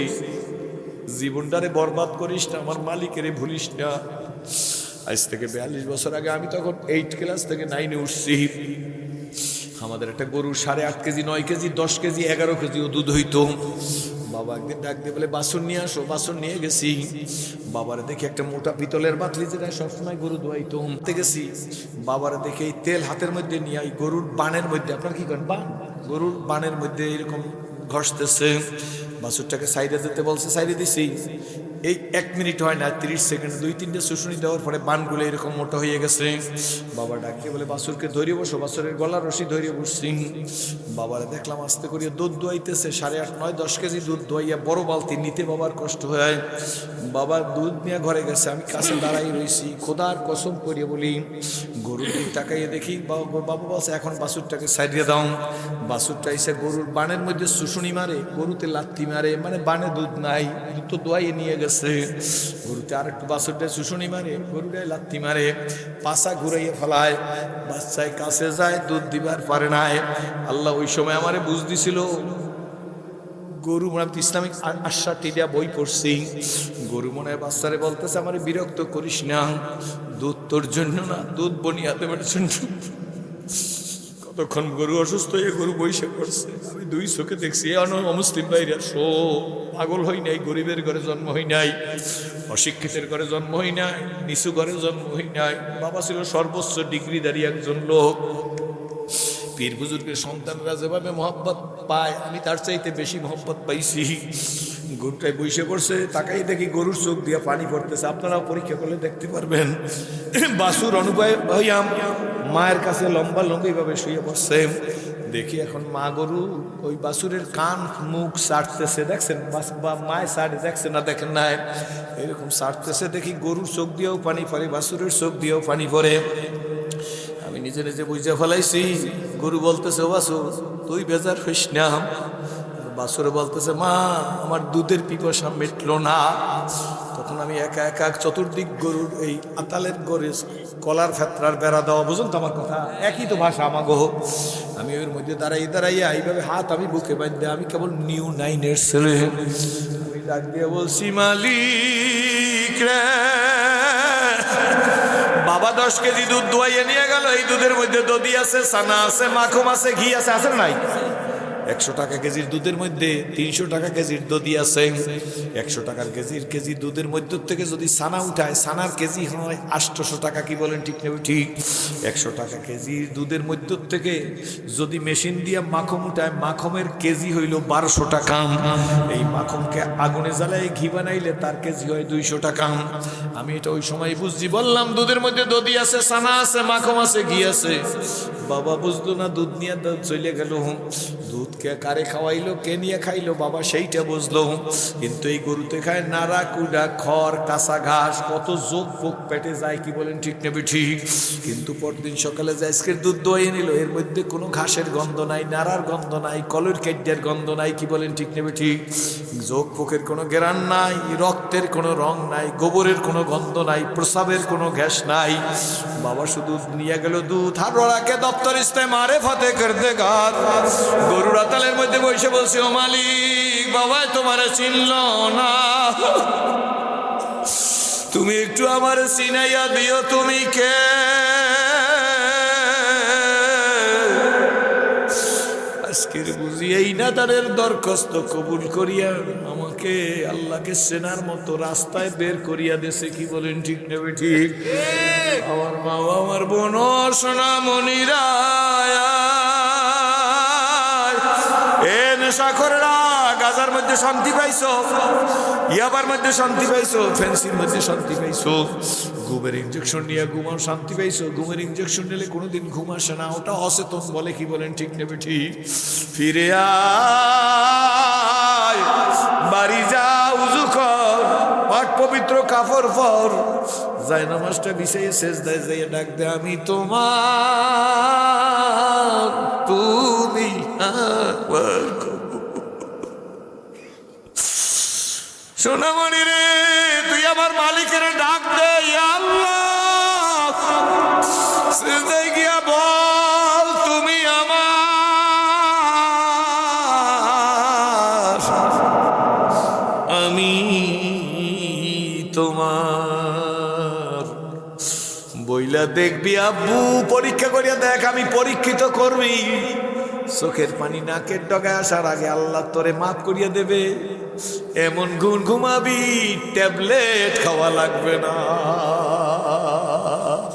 জীবনটারে বরবাদ করিস না, আমার মালিকেরে ভুলিস না। আজ থেকে 42 বছর আগে আমি তখন 8 ক্লাস থেকে 9-এ উঠছি। আমাদের একটা গরু 8.5 কেজি, 9 কেজি, 10 কেজি, 11 কেজিও দুধ হইতো। বাবা একদিন ডাক দিয়ে বলে বাছুর নিয়ে আসো। বাছুর নিয়ে গেছি। বাবারে দেখে একটা মোটা পিতলের বাতলি, যেটা সবসময় গরু ধোয়াইতো, গেছি। বাবারে দেখে এই তেল হাতের মধ্যে নিয়ে এই গরুর বানের মধ্যে, আপনার কি করেন বান, গরুর বানের মধ্যে এরকম ঘষতেছে। বাছুরটাকে সাইডে যেতে বলছে, সাইডে দিছি। এই 1 মিনিট হয় না, 30 সেকেন্ড, 2-3টে শুশুনি দেওয়ার পরে বানগুলো এরকম মোটা হয়ে গেছে। বাবা ডাকিয়ে বলে বাছুরকে ধরিয়ে বসো। বাছুরের গলার রশি ধরিয়ে বসছি। বাবারে দেখলাম আস্তে করিয়া দুধ দোয়াইতেছে। 8.5, 9, 10 কেজি দুধ দোয়াইয়া বড় বালতি নিতে বাবার কষ্ট হয়। বাবা দুধ নিয়ে ঘরে গেছে, আমি কাছে দাঁড়াই রয়েছি। খোদার কসম করিয়ে বলি, গরুর দিক তাকাইয়ে দেখি বাবা বলছে এখন বাছুরটাকে সাইডে দাও। বাছুরটা এসে গরুর বানের মধ্যে শুশুনি মারে, গরুতে লাত্তি মারে, মানে বানে দুধ নাই, দুধ তো দোয়াইয়ে নিয়ে গেছে। গরুতে আর একটু বাছুরটা শুশুনি মারে, গরুটাই লাত্তি মারে, পাছা ঘুরাইয়ে ফেলায়। বাচ্চায় কাছে যায়, দুধ দিবার পারে নাই। আল্লাহ ওই সময় আমারে বুঝ দিছিল। গরু মনে হয় ইসলামিক 68টা বই পড়ছি। গরু মনে হয় বাচ্চারে বলতেছে আমারে বিরক্ত করিস না, দুধ তোর জন্য না, দুধ বনিয়াদের জন্য। কতক্ষণ গরু অসুস্থ হয়ে গরু বৈশা করছে, আমি 2 চোখে দেখছি। অমুসলিম ভাইরা, পাগল হই নাই, গরিবের ঘরে জন্ম হই নাই, অশিক্ষিতের ঘরে জন্ম হই নাই, নিচু ঘরে জন্ম হই নাই। বাবা ছিল সর্বোচ্চ ডিগ্রিধারী একজন লোক। পীর বুজুর্গের সন্তানরা যেভাবে মহব্বত পায়, আমি তার চাইতে বেশি মহব্বত পাইছি। গরুটায় বসে পড়ছে, তাকাই দেখি গরুর চোখ দিয়ে পানি পড়তেছে। আপনারাও পরীক্ষা করলে দেখতে পারবেন। বাছুর অনুপায় হইয়াম মায়ের কাছে লম্বা লম্বিভাবে শুয়ে পড়ছে। দেখি এখন মা গরু ওই বাছুরের কান মুখ সারতেছে, দেখছেন? বা মায় সারে, দেখছেন না দেখেন না, এরকম সারতেছে। দেখি গরুর চোখ দিয়েও পানি পড়ে, বাছুরের চোখ দিয়েও পানি পড়ে। আমি নিজে নিজে বুঝে ফেলাইছি। গরু বলতেছে, ও বাছুর তুই বেজার হইস না। বাছুরে বলতেছে, মা আমার দুধের পিপাসা মিটলো না। তখন আমি একা একা চতুর্দিক গরুর এই আতালের গড়ে কলার ফেতরার বেড়া দেওয়া, বুঝুন তো আমার কথা, একই তো ভাষা আমাগো। আমি ওর মধ্যে দাঁড়াইয়া এইভাবে হাত আমি বুকে বাঁধতে, আমি কেবল নিউ 9-এর ছেলে। আমি ডাক দিয়ে বলছি, মালিক রে, বাবা 10 কেজি দুধ দোয়াইয়ে নিয়ে গেল। এই দুধের মধ্যে দধি আছে, ছানা আছে, মাখন আছে, ঘি আছে, আছে নাই? 100 টাকা কেজির দুধের মধ্যে 300 টাকা কেজির দধি আছে। 100 টাকার কেজি দুধের মধ্য থেকে যদি ছানা উঠায়, ছানার কেজি হয় 800 টাকা। কি বলেন ঠিক নেবে? ঠিক। 100 টাকা কেজির দুধের মধ্য থেকে যদি মেশিন দিয়ে মাখন উঠায়, মাখনের কেজি হইল 1200 টাকা। এই মাখনকে আগুনে জ্বালায় ঘি বানাইলে তার কেজি হয় 200 টাকা। আমি এটা ওই সময় বুঝছি। বললাম দুধের মধ্যে দধি আছে, ছানা আছে, মাখন আছে, ঘি আছে। বাবা বুঝলো না, দুধ নিয়ে চলে গেল। দুধ কে কারে খাওয়াইলো, কে নিয়ে খাইলো, বাবা সেইটা বুঝলো। কিন্তু এই গরুতে খায় নাড়া কুড়া, খড়, কাঁচা ঘাস, কত যোগ পোক পেটে যায়। কি বলেন ঠিক নেবে? ঠিক। কিন্তু পরদিন সকালে যে আজকের দুধ দোয়াই নিল, এর মধ্যে কোনো ঘাসের গন্ধ নাই, নাড়ার গন্ধ নাই, কলের কেড্ডের গন্ধ নাই। কি বলেন ঠিক নেবে? ঠিক। যোগ পোকের কোনো ঘেরান নাই, রক্তের কোনো রং নাই, গোবরের কোনো গন্ধ নাই, প্রসাবের কোনো গ্যাস নাই। বাবা শুধু নিয়ে গেল দুধ। আর ওরাকে দপ্তর ইস্তেমারে ফতে করতে গাত গরুর আতালের মধ্যে বসে বলছে, ও মালিক, বাবা তোমারে চিনল না, তুমি একটু আমারে চিনাইয়া দিও, তুমি কে? আজকের বুঝি এই নাদারের দরখাস্ত কবুল করিয়া আমাকে আল্লাহকে চেনার মতো রাস্তায় বের করিয়া দেশে। কি বলেন ঠিক নেবে? ঠিক। আমার বাবা, আমার বোন, সোনা মনিরা, এ নেশাখোররা, গাজার মধ্যে শান্তি পাইছো, ইয়াবার মধ্যে শান্তি পাইছো, ফেন্সির মধ্যে শান্তি পাইছো, ঘুমের ইঞ্জেকশন নিয়ে ঘুমাও, শান্তি পাইছো। ঘুমের ইঞ্জেকশন নিলে কোনোদিন ঘুম আসে না, ওটা অচেতন বলে। কি বলেন ঠিক নেবে? ঠিক। ফিরে আয়, বাড়ি যা, উজু কর, পাক পবিত্র কাপড় পর, যায় নামাজটা বিছাইয়ে সেজদায় যাইয়া ডাক দে, আমি তোমার, তুমি আমার। সোনামণি রে, তুই আমার মালিকের ডাক দে, আল্লাহ, সেজদায় গিয়া বল, তুমি বইলা দেখবি আব্বু পরীক্ষা করিয়া দেখ আমি পরীক্ষিত করবি। চোখের পানি নাকের ডগায় আসার আগে আল্লাহ তোরে মাফ করিয়া দেবে। এমন ঘুম ঘুমাবি ট্যাবলেট খাওয়া লাগবে না।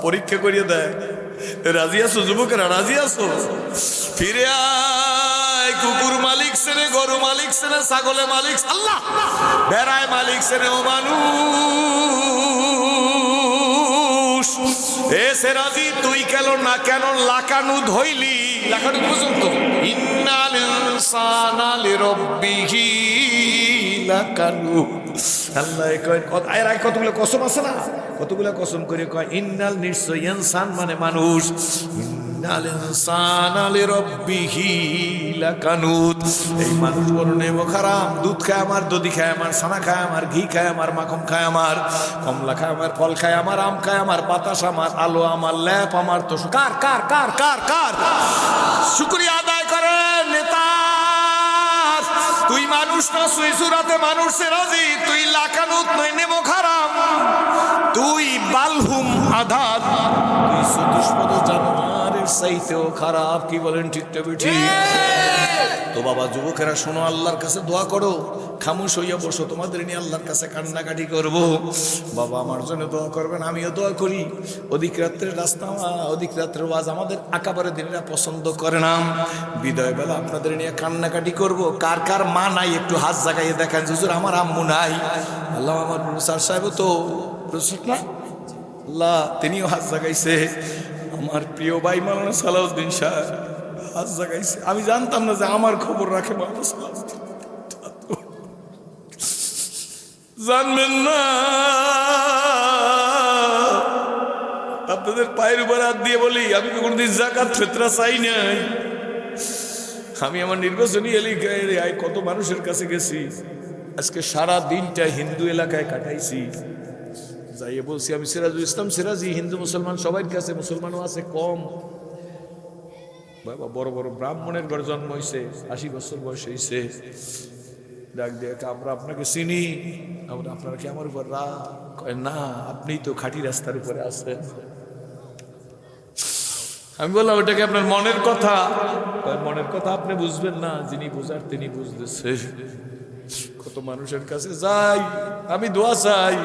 পরীক্ষা করিয়া দেখ। রাজি আছো যুবকেরা, রাজি আছো? ফিরে আয়। কুকুর মালিক সেরে, গরু মালিক সেরে, ছাগলে মালিক আল্লাহ, বেড়ায় মালিক সেরে ও মানুষ। এসে রাজি তুই কেন না কেন লাকানু ধইলি? লাকানু পর্যন্ত ইন্নাল ইনসানা লিরাব্বিহি লাকানু। আল্লাহ কয় এর আগে কতগুলো কসম আছে না, কতগুলো কসম করে কয় ইন্নাল নিশ্চয় ইনসান মানে মানুষ, ইন্নাল ইনসানা লিরাব্বিহি লাকানুত। এই মানুষ বড় নেমো খারাপ, দুধ খায় আমার, দধি খায় আমার, ছানা খায় আমার, ঘি খায় আমার, মাখন খায় আমার, কমলা খায় আমার, ফল খায় আমার, আম খায় আমার, বাতাস আমার, আলো আমার, ল্যাপ আমার। তো কার কার কার কার কার শুকরিয়া আদায় করে নেতা। তুই মানুষ না, সুই সুরাতে মানুষের রাজি। তুই লাকানুত নই নেমো খারাপ, তুই বালহুম আধার, তুই চতুষ্পদ জানোয়ারের চাইতেও খারাপ। কি বলেন ঠিক না ঠিক? তো বাবা যুবকেরা শোনো, আল্লাহর কাছে দোয়া করো, খামোশ হইয়া বসো, তোমাদের নিয়ে আল্লাহর কাছে কান্নাকাটি করবো। বাবা আমার জন্য দোয়া করবেন, আমিও দোয়া করি। অধিক রাত্রের রাস্তা, অধিক রাত্রের ওয়াজ আমাদের আকাবারে দিনেরা পছন্দ করে না। বিদায় বেলা আপনাদের নিয়ে কান্নাকাটি করব। কার কার মা নাই একটু হাত জাগাইয়ে দেখেন, হুজুর আমার আম্মু নাই। আল্লাহ আমার প্রফেসর সাহেব তো প্রফেসর না, আল্লাহ তিনিও হাত জাগাইছে। আমার প্রিয় ভাই মাওলানা সালাউদ্দিন সাহেব হাত জাগাইছে। আমি জানতাম না যে আমার খবর রাখে মাওলানা সালাউদ্দিন। জানবেন না, আপনাদের পায়ের উপর হাত দিয়ে বলি, আমি তো কোনোদিন যাকাত ফিতরা চাই নাই। আমি আমার নির্বাচনী এলাকায় কত মানুষের কাছে গেছি, আজকে সারা দিনটা হিন্দু এলাকায় কাটাইছি। যাইয়ে বলছি আমি সিরাজুল ইসলাম সিরাজি, হিন্দু মুসলমান সবার কাছে, মুসলমানও আছে কম। বাবা বড় বড় ব্রাহ্মণের ঘরে জন্ম হয়েছে, 80 বছর বয়স হয়েছে। ডাক দিয়ে আমরা আপনাকে চিনি, আমরা আপনারা কি আমার উপর কয় না, আপনি তো খাঁটি রাস্তার উপরে আছেন। আমি বললাম ওটাকে আপনার মনের কথা। মনের কথা আপনি বুঝবেন না, যিনি বুঝার তিনি বুঝতেছে। কত মানুষের কাছে যাই, আমি দোয়া চাই,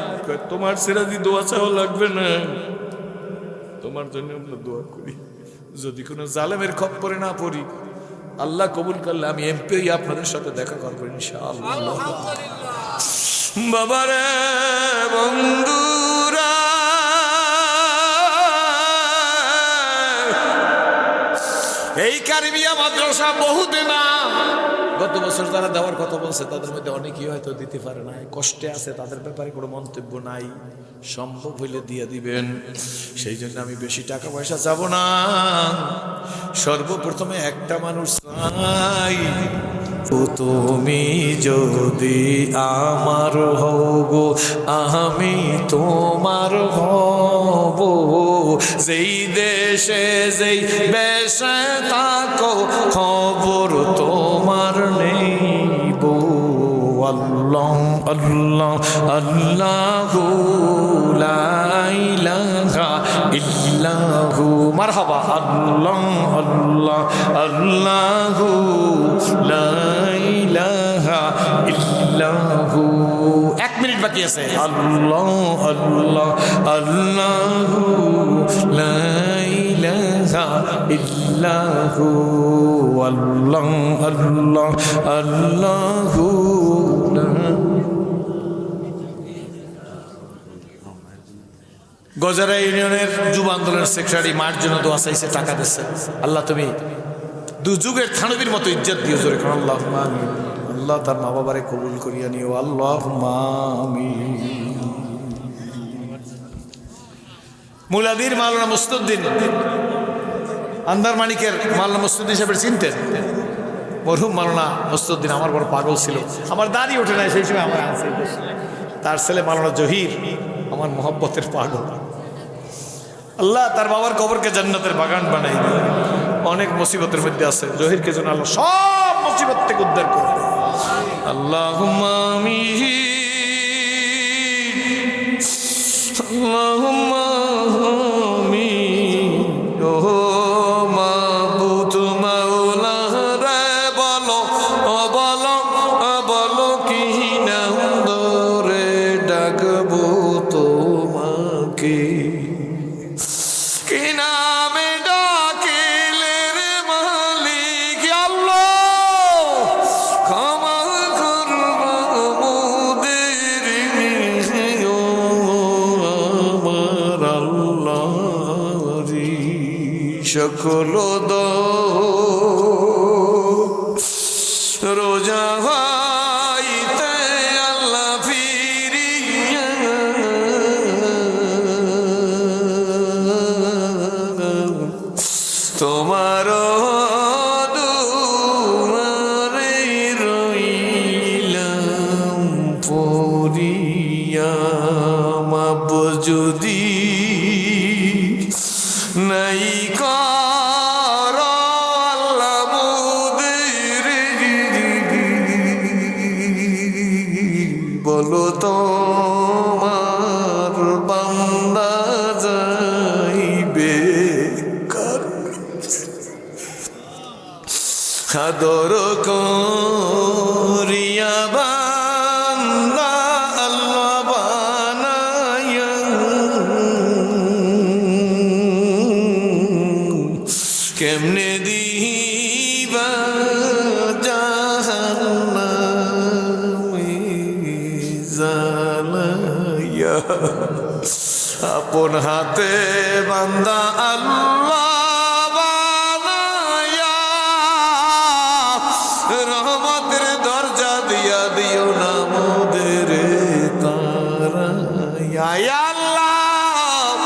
তোমার সিরাজি দোয়া চাও লাগবে না, তোমার জন্য আমরা দোয়া করি। যদি কোনো জালেমের খপ্পরে না পড়ি, আল্লাহ কবুল করলে আমি এমপি আপনাদের সাথে দেখা করবো ইনশাআল্লাহ। বাবারে বন্ধুরা, এই কারিমিয়া মাদ্রাসা বহুদিন না, গত বছর যারা দেওয়ার কথা বলছে তাদের মধ্যে অনেকেই হয়তো দিতে পারে না, কষ্টে আছে, তাদের ব্যাপারে কোনো মন্তব্য নাই। সম্ভব হইলে দিয়ে দিবেন, সেই জন্য আমি বেশি টাকা পয়সা যাব না। সর্বপ্রথমে একটা মানুষ চাই, তুমি যদি আমার হব আমি তোমার হব, যেই দেশে যেই বেশে থাকো খবর তোমার নেইব। আল্লাহ আল্লাহ আল্লাহু লা ইলাহা ইল্লাহু, মারহাবা। আল্লাহ আল্লাহ আল্লাহু লা ইলাহা ইল্লাহু। 1 মিনিট বাকি আছে। আল্লাহ আল্লাহ আল্লাহু লা ইলাহা ইল্লাহু, আল্লাহ আল্লাহ আল্লাহু। গজারা ইউনিয়নের যুব আন্দোলনের সেক্রেটারি মার জন্য দোয়া চাইছে, টাকা দিচ্ছে। আল্লাহ তুমি দুযুগের থানবীর মতো ইজ্জত দিও, জোরে কারণ আল্লাহ আমিন। আল্লাহ তার মা বাবারে কবুল করিয়া নিও, আল্লাহ আমিন। মুলাদির মাওলানা মুস্তাউদ্দিন, আন্দারমানিকের মাওলানা মুস্তাউদ্দিন সাহেবের চিনতেন? মরহুম মাওলানা মুস্তাউদ্দিন আমার বড় পাগল ছিল, আমার দাড়ি ওঠে নাই সেই সময় আমার আছে। তার ছেলে মাওলানা জহির আমার মহব্বতের পাগল। আল্লাহ তার বাবার কবরকে জান্নাতের বাগান বানাই দিল। অনেক মুসিবতের মধ্যে আছে, জহিরকে যেন আল্লাহ সব মুসিবত থেকে উদ্ধার করে। আল্লাহুম্মা আমিন, আল্লাহুম্মা কি নামে ডাকিলে রে মালিক আল্লাহ, ক্ষমা করবা মোদের আমার আল্লাহ রে। সকল রোজা হইতে আল্লাহ ফিরিয়া তোমার দুয়ারে রইলাম পড়িয়া। মাপ যদি নাই কর আল্লাহ মোদের, বলো তোমার বান্দা যাইবে কার, আদর করিয়া বান্দা আল্লাহ বানায়া, কেমনে দিবা জাহান্নামে জ্বালাইয়া। আপন হাতে বান্দা আল্লাহ বানায়া, রহমতের দরজা দিয়া দিও না মোদের তারায়া। আল্লাহ,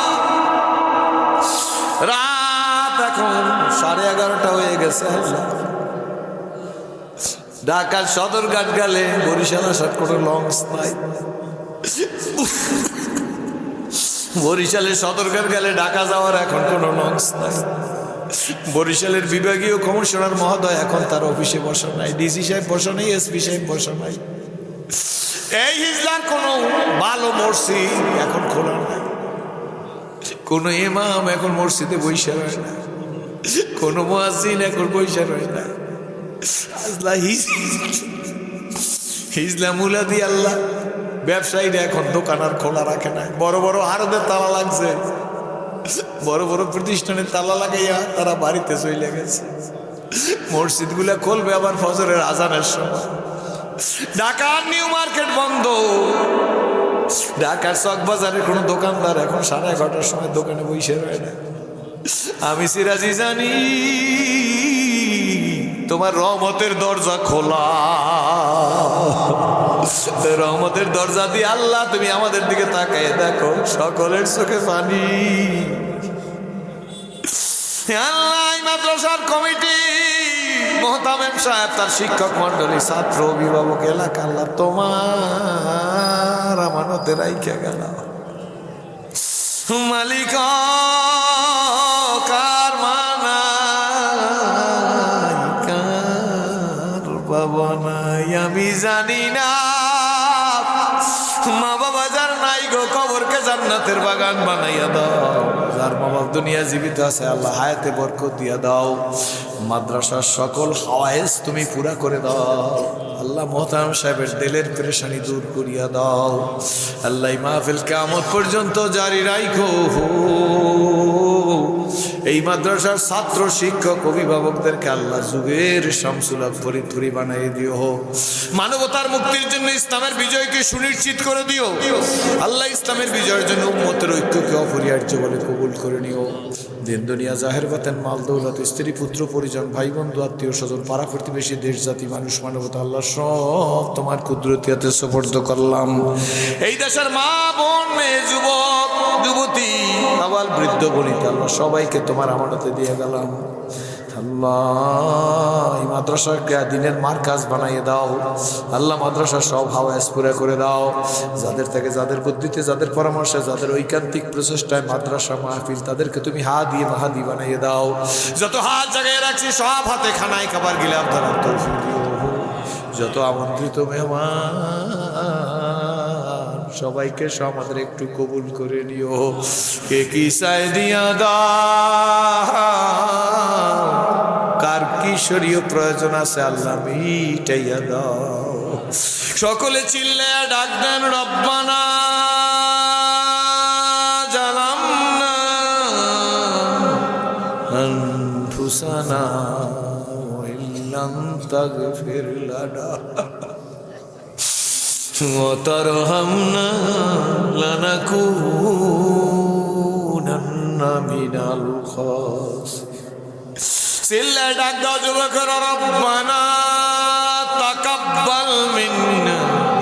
রাত এখন 11:30 হয়ে গেছে। ঢাকার সদরঘাট গেলে বরিশাল আসার কোনো লঞ্চ নাই। বরিশালের সদরঘাট গেলে ঢাকা যাওয়ার এখন কোনো লঞ্চ নাই। বরিশালের বিভাগীয় কমিশনার মহোদয় এখন তার অফিসে বসা নাই, ডিসি সাহেব বসা নাই, এসপি সাহেব বসা নাই। এই হিজলার কোনো ভালো মসজিদ এখন খোলা নাই, কোনো ইমাম এখন মসজিদে বৈশা রয় না, কোনো মুয়াজ্জিন এখন বৈশা রয় না। হিজলা মুলাদি আল্লাহ, ব্যবসায়ীরা এখন দোকান আর খোলা রাখে না। বড় বড় আরবের তালা লাগছে, বড় বড় প্রতিষ্ঠানের তালা লাগাইয়া তারা বাড়িতে চলে গেছে। মসজিদগুলা খুলবে আবার ফজরের আজানের সময়। ঢাকার নিউ মার্কেট বন্ধ, ঢাকার চক বাজারের কোনো দোকানদার এখন 11:30 সময় দোকানে বসে রয় না। আমি সিরাজি জানি তোমার রহমতের দরজা খোলা, রহমতের দরজা দিয়ে আল্লাহ তুমি আমাদের দিকে তাকায় দেখো, সকলের চোখে পানি। আল্লাহ, মাদ্রাসার কমিটি, মোহতামেম সাহেব, তার শিক্ষক মন্ডলী, ছাত্র, অভিভাবক, এলাকা, আল্লাহ তোমার আমানতে রাইখা গেল। মালিক কার মানাই কার বাবা নাই আমি জানি না। মা বাবা যার নাই গো, কবরকে জান্নাতের বাগান বানাইয়া দাও। যার মা বাবা দুনিয়া জীবিত আছে আল্লাহ হায়াতে বরকত দিয়া দাও। মাদ্রাসার সকল হাওয়ায়েজ তুমি পুরা করে দাও আল্লাহ। মোহতারাম সাহেবের দিলের পেরেশানি দূর করিয়া দাও আল্লাহ। মাহফিল কিয়ামত পর্যন্ত জারি রাখো। এই মাদ্রাসার ছাত্র, শিক্ষক, অভিভাবকদেরকে আল্লাহ যুগের শামসুল হক ফরিদপুরি বানাই দিও। মানবতার মুক্তির জন্য ইসলামের বিজয়কে সুনিশ্চিত করে দিও আল্লাহ। ইসলামের বিজয়ের জন্য উম্মতের ঐক্যকে অপরিহার্য বলে কবুল করে নিও। দিন দুনিয়া জাহের বাতেন, মাল দৌলত, স্ত্রী, পুত্র, পরিজন, ভাই বন্ধু, আত্মীয় স্বজন, পাড়া প্রতিবেশী, দেশ জাতি, মানুষ, মানবতা আল্লাহ সব তোমার কুদরতিয়াতে সুপর্দ করলাম। এই দেশের মা, বোন, মেয়ে, যুবক, যুবতী, আবার বৃদ্ধ, বনিতা আল্লাহ সবাইকে তোমার আমানতে দিয়ে গেলাম আল্লাহ। এই মাদ্রাসাকে দিনের মার্কাজ বানাইয়ে দাও আল্লাহ। মাদ্রাসার সব হাওয়াজ পুরা করে দাও। যাদের থেকে, যাদের বুদ্ধিতে, যাদের পরামর্শে, যাদের ঐকান্তিক প্রচেষ্টায় মাদ্রাসা মাহফিল, তাদেরকে তুমি মাহাদি বানাইয়ে দাও। যত হাত জায়গায় রাখছি সব হাতে খানায় খাবার গিলাম ধরার তৌফিক দিও। যত আমন্ত্রিত মেহমান সবাইকে আমাদের একটু কবুল করে নিও। কে কি চায় দিয়া দাও, কার কি শরীয় প্রয়োজন আছে আল্লাহ মিটাইয়া দাও। সকলে চিল্লায়া ডাক দেন রব্বানা জালাম أنفسنا وإن لم تغفر لنا وترحمنا لنكونن من الخاسرين সিল্লা ডাক দাও যুবকেরা রব্বানা তাকাব্বাল মিন্না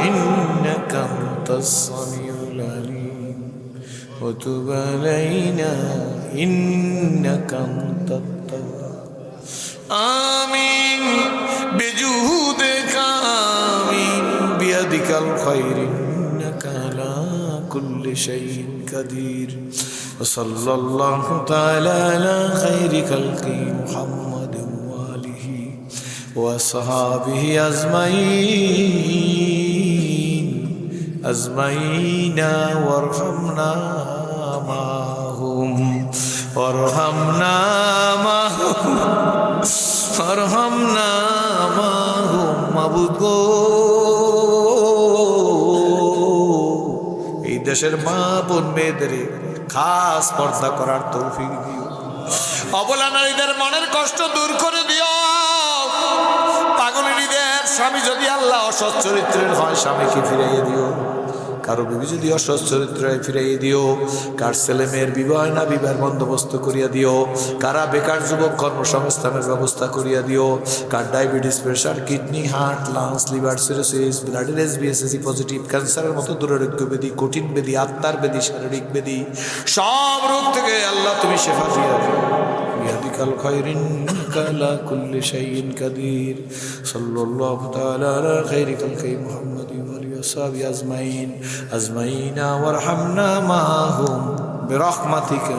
ইন্নাকা আনতাস সামিউল আলিম ওয়া তুব আলাইনা ইন্নাকা আনতাত তাওয়াব আমিন বিজুহুদিকা আমিন বিয়াদিকাল খায়র ইন্নাকা আলা কুল্লি শাইইন কাদির وصلى الله تعالى على خير خلقه محمد وآله وصحابه أجمعين وارحمنا معهم মাবুদ গো এই দেশের মা বোন মেয়েদের খাস পর্দা করার তৌফিক দিও অবলা নারীদের মনের কষ্ট দূর করে দিও পাগলিনীদের স্বামী যদি আল্লাহ অসৎ চরিত্রের হয় স্বামীকে ফিরাইয়ে দিও কারো বিবি যদি অসৎ চরিত্রে ফিরাইয়ে দিও কার ছেলে মেয়ের বিবাহ না বিবাহের বন্দোবস্ত করিয়া দিও কারা বেকার যুবক কর্মসংস্থানের ব্যবস্থা করিয়া দিও কার diabetes pressure kidney heart lungs liver cirrhosis ব্লাডের এসবিএসসি পজিটিভ ক্যান্সারের মতো দুরারোগ্য ব্যাধি কঠিন ব্যাধি আত্মার ব্যাধি শারীরিক ব্যাধি সব রোগ থেকে আল্লাহ তুমি শেফা দিয়া দিও বিয়াদিকাল খায়রিন কালা কুল্লি শাইইন কাদির সাল্লাল্লাহু তাআলা আলা খায়রি খালকি মুহাম্মাদি ওয়া আলিহি ওয়া সাহবিহি আজমাইন ওয়ারহামনা মাহুম বিরহমাতিকা